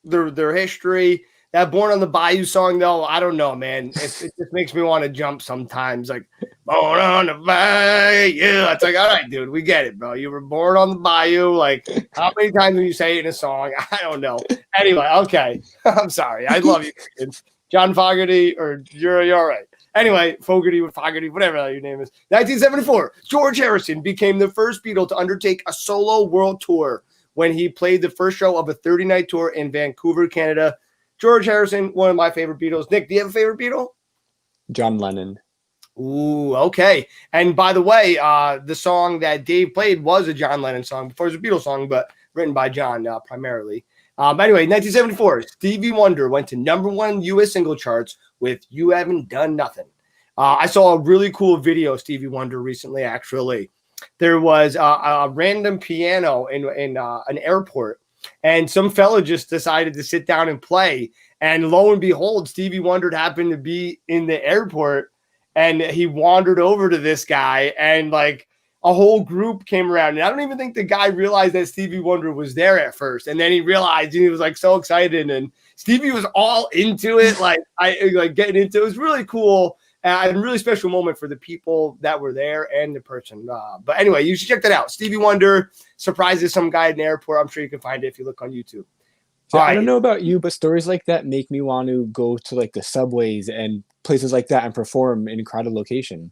their history. That Born on the Bayou song, though, I don't know, man. It just makes me want to jump sometimes. Like, Born on the Bayou. It's like, all right, dude, we get it, bro. You were born on the bayou. Like, how many times do you say it in a song? I don't know. Anyway, okay. I'm sorry. I love you, kids. John Fogerty, or you're all right. Anyway, Fogerty, whatever your name is. 1974, George Harrison became the first Beatle to undertake a solo world tour when he played the first show of a 30-night tour in Vancouver, Canada. George Harrison, one of my favorite Beatles. Nick, do you have a favorite Beatle? John Lennon. Ooh, okay. And by the way, the song that Dave played was a John Lennon song before it was a Beatles song, but written by John primarily. Anyway, 1974, Stevie Wonder went to #1 U.S. single charts with You Haven't Done Nothing. I saw a really cool video of Stevie Wonder recently, actually. There was a random piano in an airport, and some fella just decided to sit down and play. And lo and behold, Stevie Wonder happened to be in the airport, and he wandered over to this guy, and like a whole group came around. And I don't even think the guy realized that Stevie Wonder was there at first. And then he realized, and he was like so excited, and Stevie was all into it, like getting into it. It was really cool. And a really special moment for the people that were there and the person. But anyway, you should check that out. Stevie Wonder surprises some guy in the airport. I'm sure you can find it if you look on YouTube. So I don't know about you, but stories like that make me want to go to like the subways and places like that and perform in a crowded location.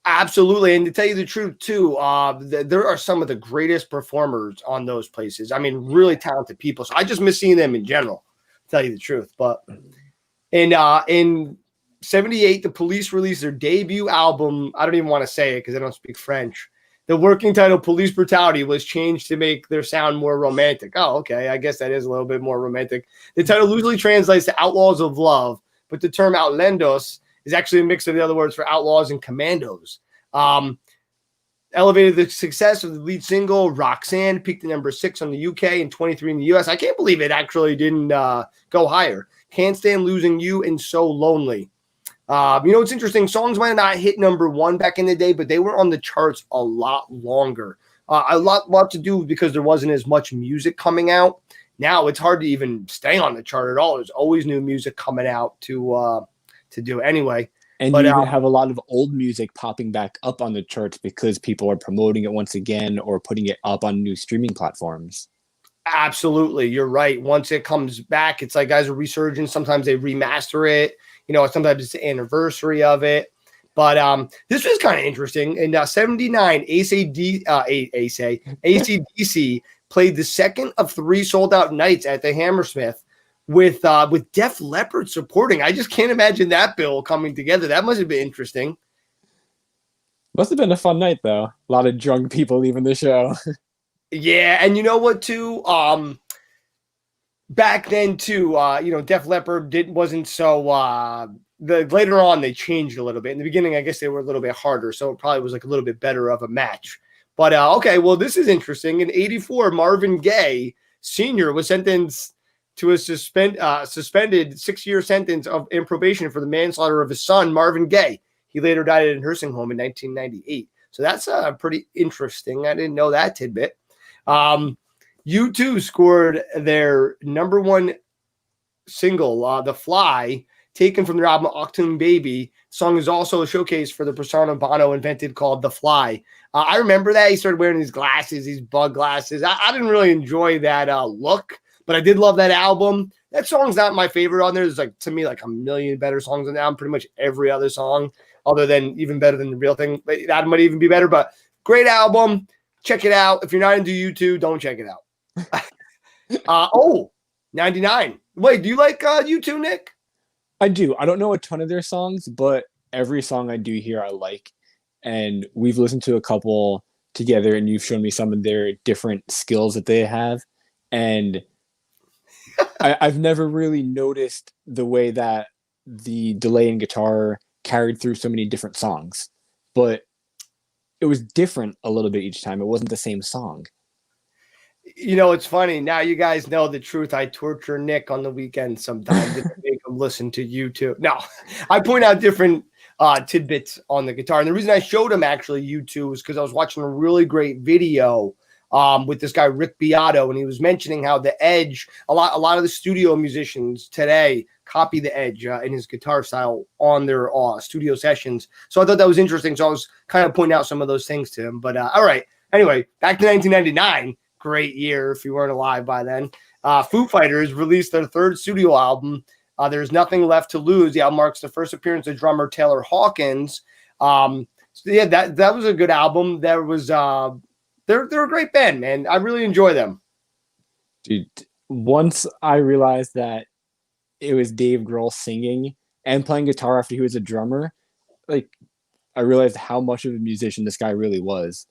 Absolutely. And to tell you the truth, too, there are some of the greatest performers on those places. I mean, really talented people. So I just miss seeing them in general, to tell you the truth. But in 78, the Police released their debut album. I don't even want to say it because I don't speak French. The working title, Police Brutality, was changed to make their sound more romantic. Oh, okay. I guess that is a little bit more romantic. The title loosely translates to Outlaws of Love, but the term Outlandos is actually a mix of the other words for outlaws and commandos. Elevated the success of the lead single, Roxanne, peaked at #6 on the UK and 23 in the US. I can't believe it actually didn't go higher. Can't Stand Losing You and So Lonely. It's interesting. Songs might not hit #1 back in the day, but they were on the charts a lot longer. A lot to do because there wasn't as much music coming out. Now it's hard to even stay on the chart at all. There's always new music coming out to do anyway. And you even have a lot of old music popping back up on the charts because people are promoting it once again or putting it up on new streaming platforms. Absolutely. You're right. Once it comes back, it's like guys are resurging. Sometimes they remaster it. Sometimes it's the anniversary of it. But this was kind of interesting. In 79, AC/DC played the second of 3 sold-out nights at the Hammersmith with Def Leppard supporting. I just can't imagine that bill coming together. That must have been interesting. Must have been a fun night, though. A lot of drunk people leaving the show. Yeah, and you know what, too? Back then, too, Def Leppard wasn't so later on they changed a little bit. In the beginning, I guess they were a little bit harder, so it probably was like a little bit better of a match. But okay, well, this is interesting. In 84, Marvin Gaye Sr. was sentenced to a suspended 6-year sentence of probation for the manslaughter of his son, Marvin Gaye. He later died at a nursing home in 1998. So that's pretty interesting. I didn't know that tidbit. U2 scored their #1 single, The Fly, taken from their album Octoon Baby. The song is also a showcase for the persona Bono invented called The Fly. I remember that. He started wearing these glasses, these bug glasses. I didn't really enjoy that look, but I did love that album. That song's not my favorite on there. There's to me a million better songs on the album. Pretty much every other song, other than even better than The Real Thing. That might even be better, but great album. Check it out. If you're not into U2, don't check it out. 99. Wait, do you like U2, Nick? I do. I don't know a ton of their songs, but every song I do hear I like. And we've listened to a couple together, and you've shown me some of their different skills that they have. And I've never really noticed the way that the delay in guitar carried through so many different songs, but it was different a little bit each time. It wasn't the same song. It's funny. Now you guys know the truth. I torture Nick on the weekend sometimes to make him listen to YouTube. No, I point out different tidbits on the guitar. And the reason I showed him actually YouTube was because I was watching a really great video with this guy, Rick Beato, and he was mentioning how the Edge, a lot of the studio musicians today copy the Edge in his guitar style on their studio sessions. So I thought that was interesting. So I was kind of pointing out some of those things to him. But all right. Anyway, back to 1999. Great year if you weren't alive by then. Foo Fighters released their third studio album. There's Nothing Left to Lose. The album marks the first appearance of drummer Taylor Hawkins. That was a good album. They're a great band, man. I really enjoy them. Dude, once I realized that it was Dave Grohl singing and playing guitar after he was a drummer, like I realized how much of a musician this guy really was.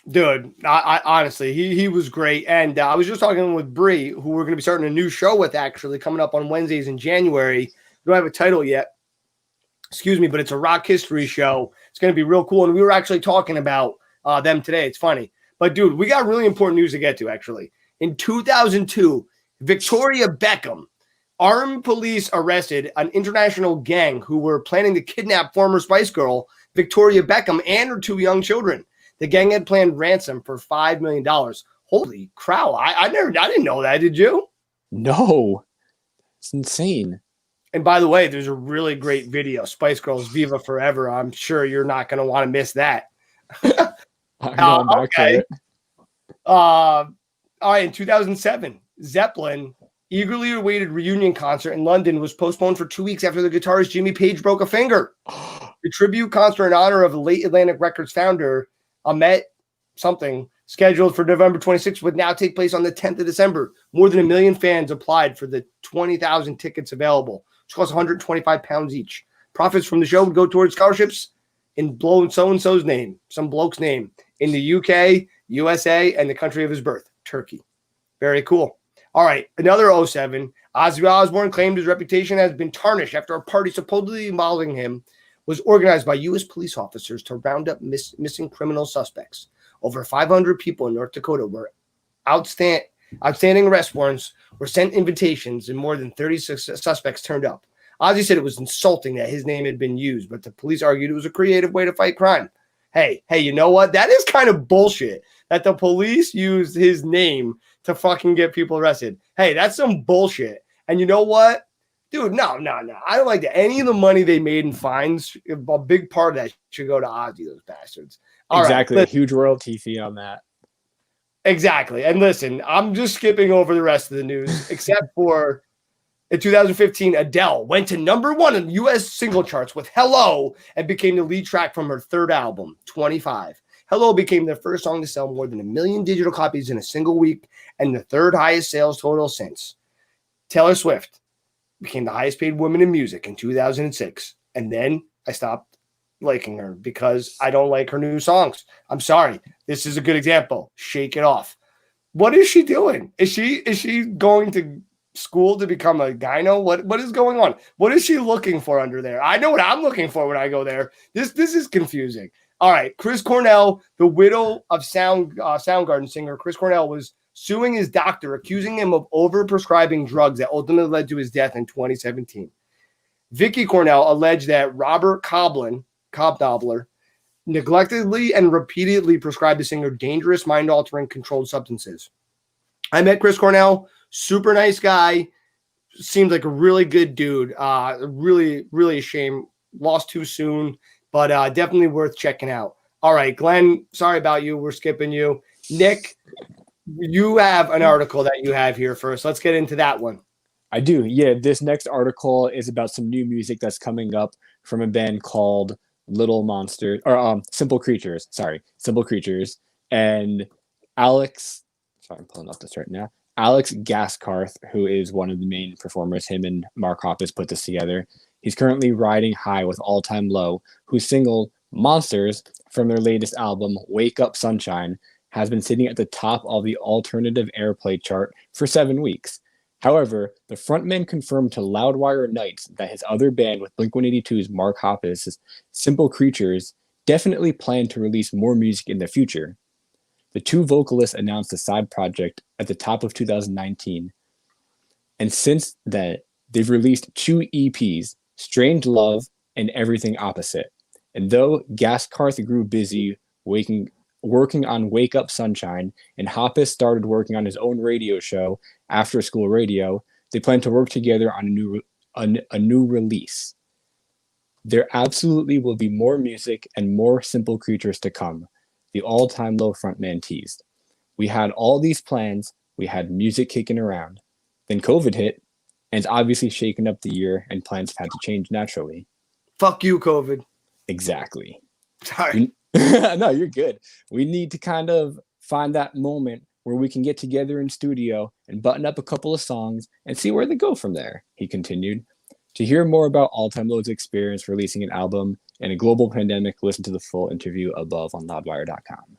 Dude, I honestly, he was great. And I was just talking with Bree, who we're going to be starting a new show with actually coming up on Wednesdays in January. We don't have a title yet. Excuse me, but it's a rock history show. It's going to be real cool. And we were actually talking about them today. It's funny. But, dude, we got really important news to get to, actually. In 2002, Victoria Beckham, armed police arrested an international gang who were planning to kidnap former Spice Girl Victoria Beckham and her 2 young children. The gang had planned ransom for $5 million. Holy crow. I didn't know that. Did you? No. It's insane. And by the way, there's a really great video, Spice Girls Viva Forever. I'm sure you're not going to want to miss that. Okay. All right. In 2007, Zeppelin eagerly awaited reunion concert in London was postponed for 2 weeks after the guitarist Jimmy Page broke a finger. The tribute concert in honor of late Atlantic Records founder Ahmet something scheduled for November 26th would now take place on the 10th of December. More than 1 million fans applied for the 20,000 tickets available, which cost £125 each. Profits from the show would go towards scholarships in so-and-so's name, some bloke's name, in the UK, USA, and the country of his birth, Turkey. Very cool. All right, another 07. Ozzy Osbourne claimed his reputation has been tarnished after a party supposedly involving him was organized by U.S. police officers to round up missing criminal suspects. Over 500 people in North Dakota were outstanding arrest warrants were sent invitations, and more than 36 suspects turned up. Ozzy said it was insulting that his name had been used, but the police argued it was a creative way to fight crime. Hey, you know what? That is kind of bullshit that the police used his name to fucking get people arrested. Hey, that's some bullshit. And you know what? Dude, no. I don't like that. Any of the money they made in fines, a big part of that should go to Ozzy, those bastards. Exactly. A huge royalty fee on that. Exactly. And listen, I'm just skipping over the rest of the news, except for in 2015, Adele went to #1 in U.S. single charts with Hello and became the lead track from her third album, 25. Hello became the first song to sell more than 1 million digital copies in a single week and the third highest sales total since. Taylor Swift became the highest paid woman in music in 2006. And then I stopped liking her because I don't like her new songs. I'm sorry. This is a good example. Shake It Off. What is she doing? Is she going to school to become a gyno? What is going on? What is she looking for under there? I know what I'm looking for when I go there. This is confusing. All right. Chris Cornell, the widow of Soundgarden singer Chris Cornell, was suing his doctor, accusing him of overprescribing drugs that ultimately led to his death in 2017. Vicky Cornell alleged that Robert Cobnobler neglectedly and repeatedly prescribed the singer dangerous, mind-altering, controlled substances. I met Chris Cornell, super nice guy, seemed like a really good dude. Really, really a shame. Lost too soon, but definitely worth checking out. All right, Glenn, sorry about you. We're skipping you. Nick, you have an article that you have here first. Let's get into that one. I do. Yeah, this next article is about some new music that's coming up from a band called Simple Creatures. Simple Creatures. And Alex I'm pulling up this right now. Alex Gaskarth, who is one of the main performers, him and Mark Hoppus put this together. He's currently riding high with All Time Low, whose single Monsters from their latest album, Wake Up Sunshine, has been sitting at the top of the alternative airplay chart for 7 weeks. However, the frontman confirmed to Loudwire Nights that his other band with Blink-182's Mark Hoppus' Simple Creatures definitely plan to release more music in the future. The two vocalists announced a side project at the top of 2019, and since then, they've released 2 EPs, Strange Love and Everything Opposite. And though Gaskarth grew busy working on Wake Up Sunshine, and Hoppus started working on his own radio show, After School Radio, they plan to work together on a new release. There absolutely will be more music and more Simple Creatures to come, the all-time low frontman teased. We had all these plans, we had music kicking around. Then COVID hit, and it's obviously shaken up the year, and plans had to change naturally. Fuck you, COVID. Exactly. Sorry. No, you're good. We need to kind of find that moment where we can get together in studio and button up a couple of songs and see where they go from there, he continued. To hear more about All Time Low's experience releasing an album in a global pandemic, listen to the full interview above on loudwire.com.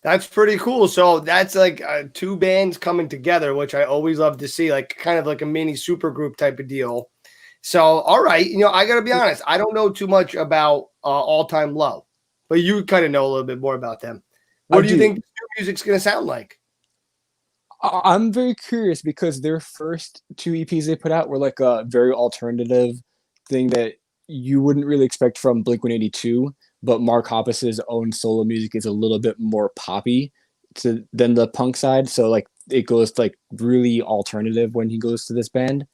That's pretty cool. So that's like 2 bands coming together, which I always love to see, like kind of like a mini super group type of deal. So, all right. I got to be honest. I don't know too much about All Time Low, but you kind of know a little bit more about them. What do you think their music's going to sound like? I'm very curious because their first 2 EPs they put out were like a very alternative thing that you wouldn't really expect from Blink-182, but Mark Hoppus's own solo music is a little bit more poppy than the punk side. So like it goes like really alternative when he goes to this band.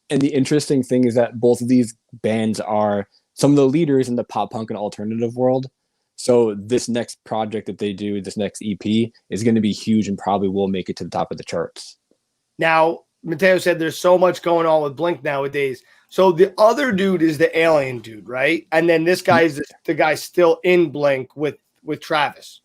And the interesting thing is that both of these bands are some of the leaders in the pop punk and alternative world. So this next project that they do, this next EP, is going to be huge and probably will make it to the top of the charts. Now, Mateo said there's so much going on with Blink nowadays. So the other dude is the alien dude, right? And then this guy is the guy still in Blink with Travis.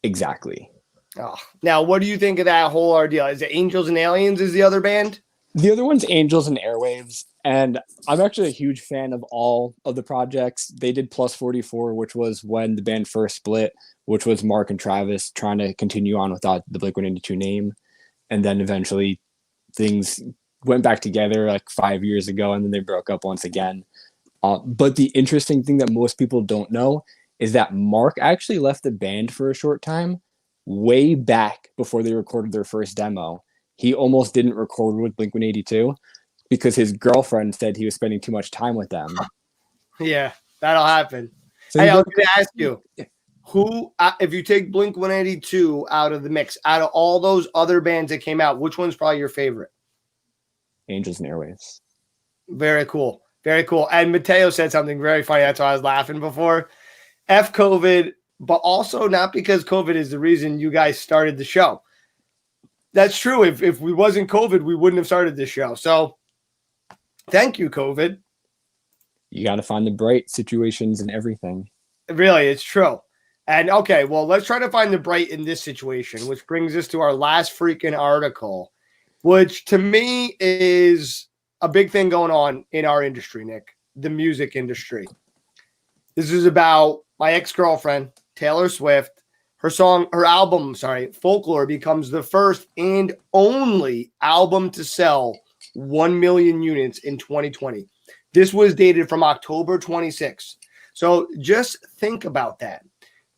Exactly. Oh. Now, what do you think of that whole ordeal? Is it Angels and Aliens is the other band? The other one's Angels and Airwaves. And I'm actually a huge fan of all of the projects. They did Plus 44, which was when the band first split, which was Mark and Travis trying to continue on without the Blink-182 name. And then eventually things went back together like 5 years ago, and then they broke up once again. But the interesting thing that most people don't know is that Mark actually left the band for a short time, way back before they recorded their first demo. He almost didn't record with Blink-182 because his girlfriend said he was spending too much time with them. Yeah, that'll happen. So hey, I was going to ask you, who, if you take Blink-182 out of the mix, out of all those other bands that came out, which one's probably your favorite? Angels and Airwaves. Very cool. Very cool. And Mateo said something very funny. That's why I was laughing before. F COVID, but also not because COVID is the reason you guys started the show. That's true. If we wasn't COVID, we wouldn't have started this show. So thank you, COVID. You got to find the bright situations and everything. Really, it's true. And okay, well, let's try to find the bright in this situation, which brings us to our last freaking article, which to me is a big thing going on in our industry, Nick, the music industry. This is about my ex-girlfriend, Taylor Swift. Her album, Folklore, becomes the first and only album to sell 1 million units in 2020. This was dated from October 26th. So just think about that.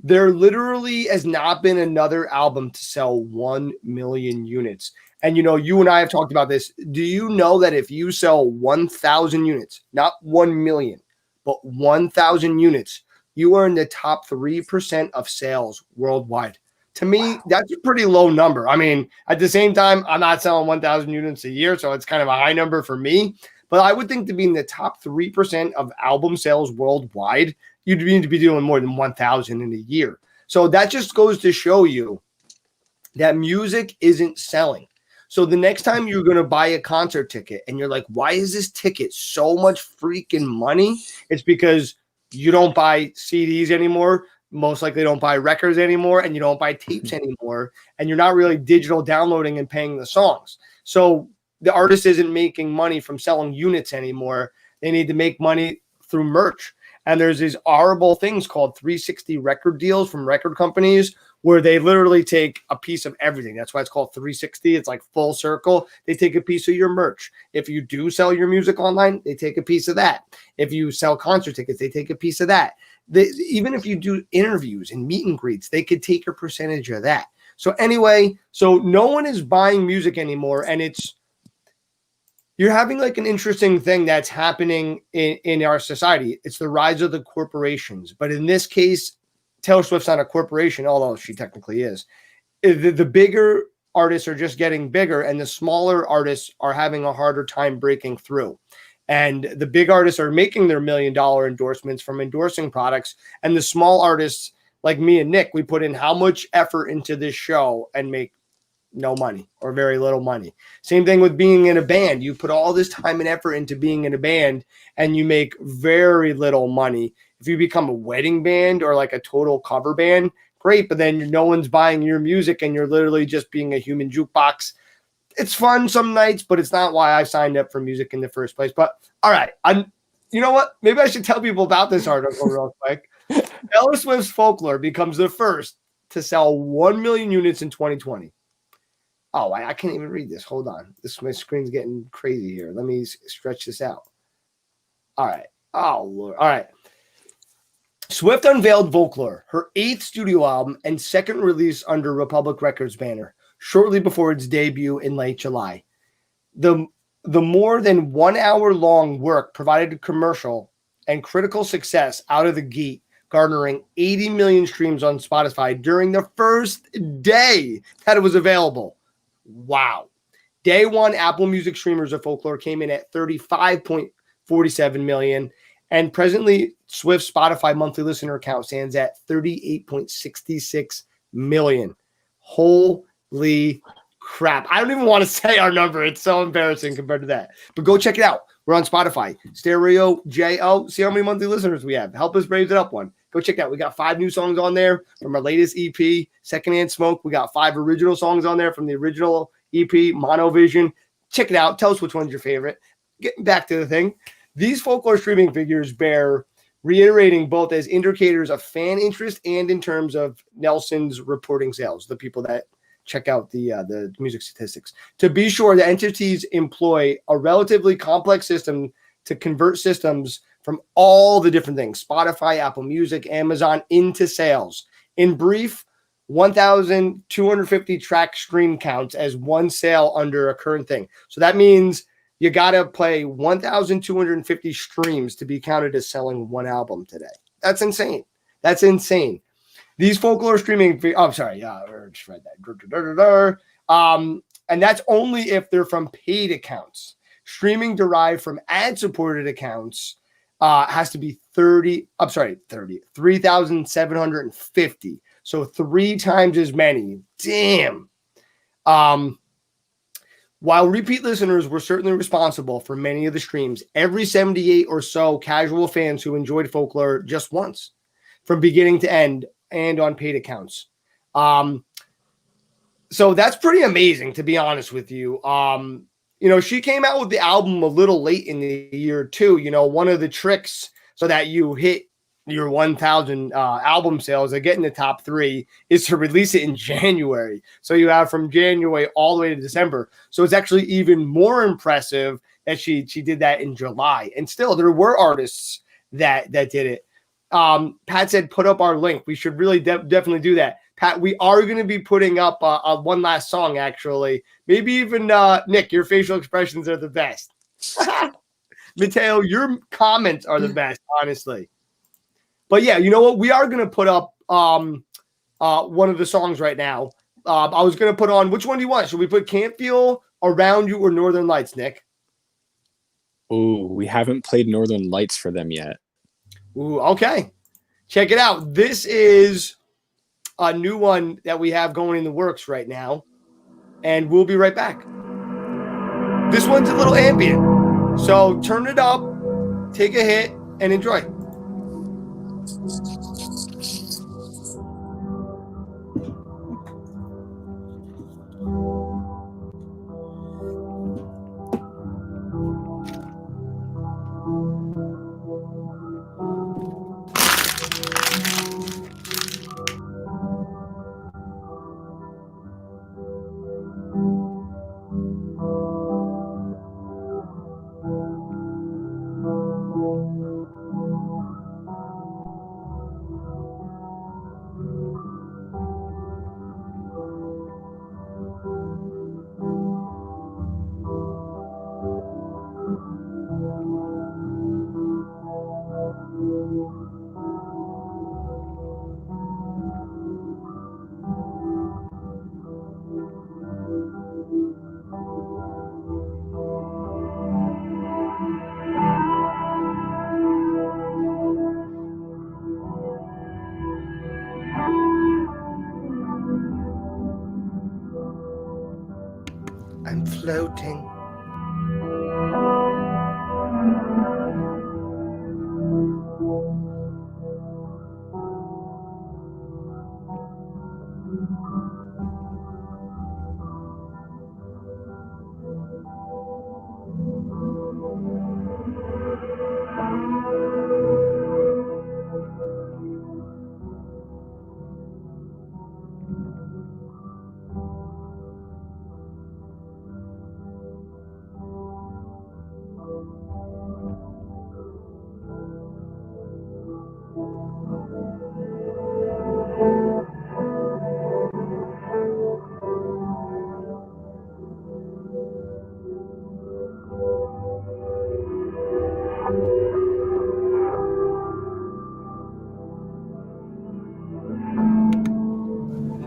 There literally has not been another album to sell 1 million units. And, you and I have talked about this. Do you know that if you sell 1,000 units, not 1 million, but 1,000 units, you are in the top 3% of sales worldwide? To me, that's a pretty low number. I mean, at the same time, I'm not selling 1,000 units a year, so it's kind of a high number for me. But I would think to be in the top 3% of album sales worldwide, you'd need to be doing more than 1,000 in a year. So that just goes to show you that music isn't selling. So the next time you're going to buy a concert ticket and you're like, why is this ticket so much freaking money? It's because you don't buy CDs anymore. Most likely don't buy records anymore, and you don't buy tapes anymore, and you're not really digital downloading and paying the songs. So the artist isn't making money from selling units anymore. They need to make money through merch. And there's these horrible things called 360 record deals from record companies where they literally take a piece of everything. That's why it's called 360. It's like full circle. They take a piece of your merch. If you do sell your music online, they take a piece of that. If you sell concert tickets, they take a piece of that. Even if you do interviews and meet and greets, they could take a percentage of that. So anyway, so no one is buying music anymore, and you're having like an interesting thing that's happening in our society. It's the rise of the corporations. But in this case, Taylor Swift's not a corporation, although she technically is. The bigger artists are just getting bigger, and the smaller artists are having a harder time breaking through. And the big artists are making their $1 million endorsements from endorsing products. And the small artists like me and Nick, we put in how much effort into this show and make no money or very little money. Same thing with being in a band. You put all this time and effort into being in a band and you make very little money. If you become a wedding band or like a total cover band, great, but then no one's buying your music and you're literally just being a human jukebox. It's fun some nights, but it's not why I signed up for music in the first place. But all right, you know what? Maybe I should tell people about this article real quick. Taylor Swift's Folklore becomes the first to sell 1 million units in 2020. Oh, I can't even read this. Hold on. My screen's getting crazy here. Let me stretch this out. All right. Oh, Lord. All right. Swift unveiled Folklore, her 8th studio album and second release under Republic Records banner, shortly before its debut in late July. The more than 1 hour long work provided commercial and critical success out of the gate, garnering 80 million streams on Spotify during the first day that it was available. Wow. Day one, Apple Music streamers of Folklore came in at 35.47 million. And presently, Swift's Spotify monthly listener count stands at 38.66 million. Holy crap. I don't even want to say our number. It's so embarrassing compared to that. But go check it out. We're on Spotify. Stereo J.O. See how many monthly listeners we have. Help us raise it up one. Go check it out. We got 5 new songs on there from our latest EP, Secondhand Smoke. We got 5 original songs on there from the original EP, Monovision. Check it out. Tell us which one's your favorite. Getting back to the thing. These Folklore streaming figures bear reiterating both as indicators of fan interest and in terms of Nelson's reporting sales, the people that check out the music statistics. To be sure, the entities employ a relatively complex system to convert systems from all the different things, Spotify, Apple Music, Amazon, into sales. In brief, 1,250 track stream counts as one sale under a current thing. So that means you got to play 1,250 streams to be counted as selling one album today. That's insane. That's insane. These Folklore streaming, I just read that. And that's only if they're from paid accounts. Streaming derived from ad-supported accounts has to be 3,750. So 3 times as many. Damn. While repeat listeners were certainly responsible for many of the streams, every 78 or so casual fans who enjoyed Folklore just once, from beginning to end, and on paid accounts. So that's pretty amazing, to be honest with you. She came out with the album a little late in the year too. One of the tricks so that you hit your 1,000 album sales and get in the top 3 is to release it in January. So you have from January all the way to December. So it's actually even more impressive that she did that in July. And still, there were artists that did it. Pat said, put up our link. We should really definitely do that. Pat, we are going to be putting up one last song, actually. Maybe even, Nick, your facial expressions are the best. Mateo, your comments are the best, honestly. But yeah, you know what? We are going to put up one of the songs right now. I was going to put on, which one do you want? Should we put Can't Feel, Around You, or Northern Lights, Nick? Ooh, we haven't played Northern Lights for them yet. Ooh, okay. Check it out. This is a new one that we have going in the works right now. And we'll be right back. This one's a little ambient. So turn it up, take a hit, and enjoy. I'm floating.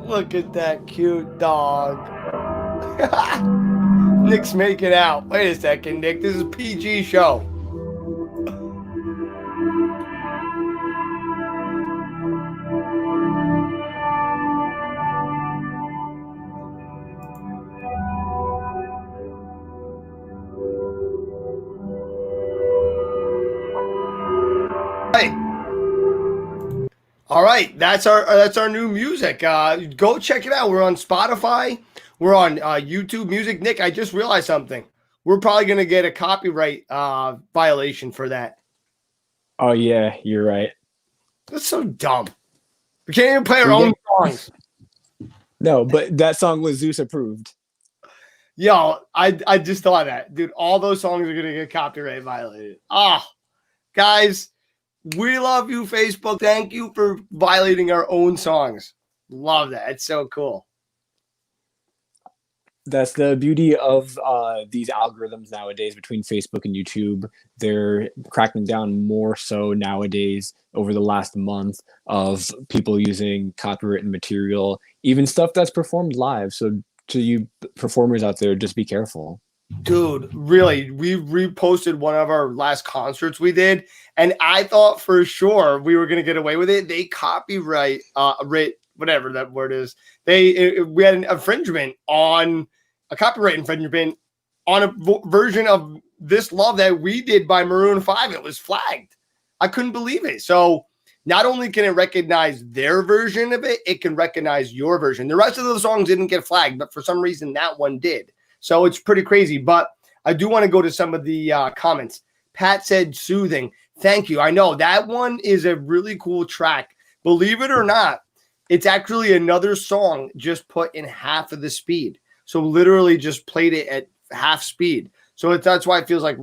Look at that cute dog. Nick's making out. Wait a second, Nick. This is a PG show. All right, that's our new music. Go check it out. We're on Spotify. We're on YouTube Music. Nick, I just realized something. We're probably gonna get a copyright violation for that. Oh yeah, you're right. That's so dumb. We can't even play our own songs. No, but that song was Zeus approved. Yo, I just thought that, dude. All those songs are gonna get copyright violated. Guys. We love you, Facebook. Thank you for violating our own songs. Love that. It's so cool. That's the beauty of these algorithms nowadays between Facebook and YouTube. They're cracking down more so nowadays over the last month of people using copywritten material, even stuff that's performed live. So to you performers out there, just be careful. Dude, really, we reposted one of our last concerts we did, and I thought for sure we were going to get away with it. They copyright, whatever that word is. We had an infringement on a copyright infringement on a version of This Love that we did by Maroon 5. It was flagged. I couldn't believe it. So not only can it recognize their version of it, it can recognize your version. The rest of the songs didn't get flagged, but for some reason that one did. So it's pretty crazy, but I do want to go to some of the comments. Pat said soothing. Thank you. I know that one is a really cool track. Believe it or not, it's actually another song just put in half of the speed. So literally just played it at half speed. So that's why it feels like,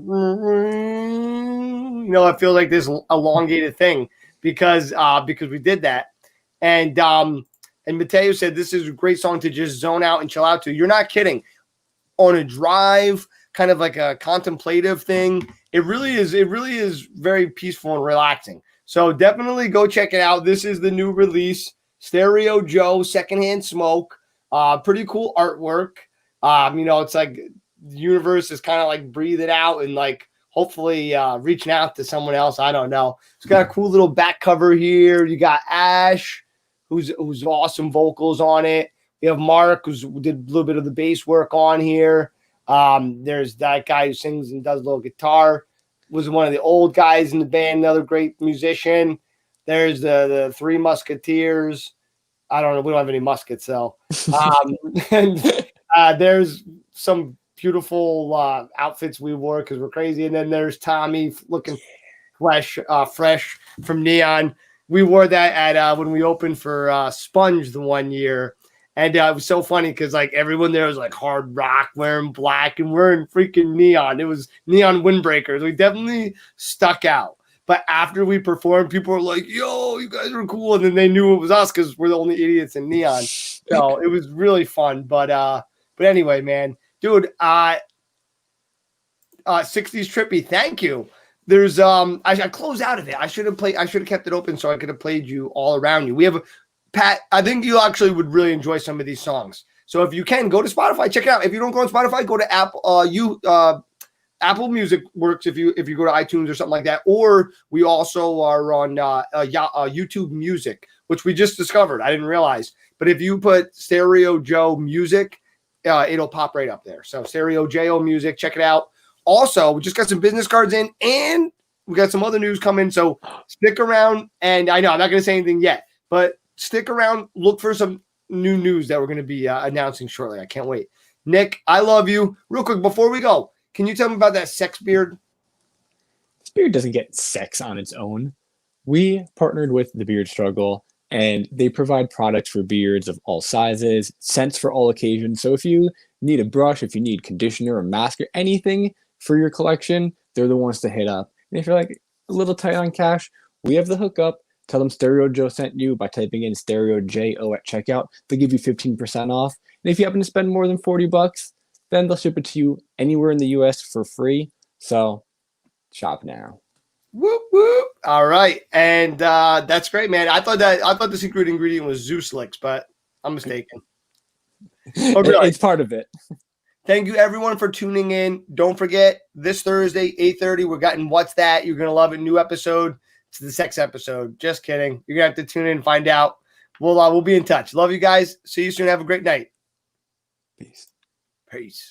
it feels like this elongated thing because we did that. And Mateo said, this is a great song to just zone out and chill out to. You're not kidding. On a drive, kind of like a contemplative thing. It really is very peaceful and relaxing. So definitely go check it out. This is the new release, Stereo Joe, Secondhand Smoke. Pretty cool artwork. It's like the universe is kind of like breathing out and like hopefully reaching out to someone else. I don't know. It's got a cool little back cover here. You got Ash, who's awesome vocals on it. We have Mark, who did a little bit of the bass work on here. There's that guy who sings and does a little guitar. Was one of the old guys in the band, another great musician. There's the Three Musketeers. I don't know. We don't have any muskets, though. There's some beautiful outfits we wore because we're crazy. And then there's Tommy looking fresh from Neon. We wore that at when we opened for Sponge the one year. And it was so funny because like everyone there was like hard rock wearing black and wearing freaking neon. It was neon windbreakers. We definitely stuck out. But after we performed, people were like, yo, you guys are cool. And then they knew it was us because we're the only idiots in neon. So it was really fun. But anyway, man, dude, 60s Trippy, thank you. There's I closed out of it. I should have kept it open so I could have played you all around you. We have Pat, I think you actually would really enjoy some of these songs. So if you can, go to Spotify, check it out. If you don't go on Spotify, go to Apple Music works if you go to iTunes or something like that. Or we also are on YouTube Music, which we just discovered. I didn't realize. But if you put Stereo Joe Music, it'll pop right up there. So Stereo Joe Music, check it out. Also, we just got some business cards in, and we got some other news coming. So stick around. And I know I'm not going to say anything yet, but stick around. Look for some new news that we're going to be announcing shortly. I can't wait. Nick, I love you. Real quick, before we go, can you tell me about that sex beard? This beard doesn't get sex on its own. We partnered with the Beard Struggle, and they provide products for beards of all sizes, scents for all occasions. So if you need a brush, if you need conditioner or mask or anything for your collection, they're the ones to hit up. And if you're like a little tight on cash, we have the hookup. Tell them Stereo Joe sent you by typing in Stereo JO at checkout. They'll give you 15% off. And if you happen to spend more than $40, then they'll ship it to you anywhere in the US for free. So shop now. Whoop whoop. All right. And that's great, man. I thought the secret ingredient was Zeus licks, but I'm mistaken. Okay. It's part of it. Thank you everyone for tuning in. Don't forget this Thursday, 8:30, we're getting What's That? You're gonna love it. New episode. It's the sex episode. Just kidding. You're gonna have to tune in and find out. We'll be in touch. Love you guys. See you soon. Have a great night. Peace. Peace.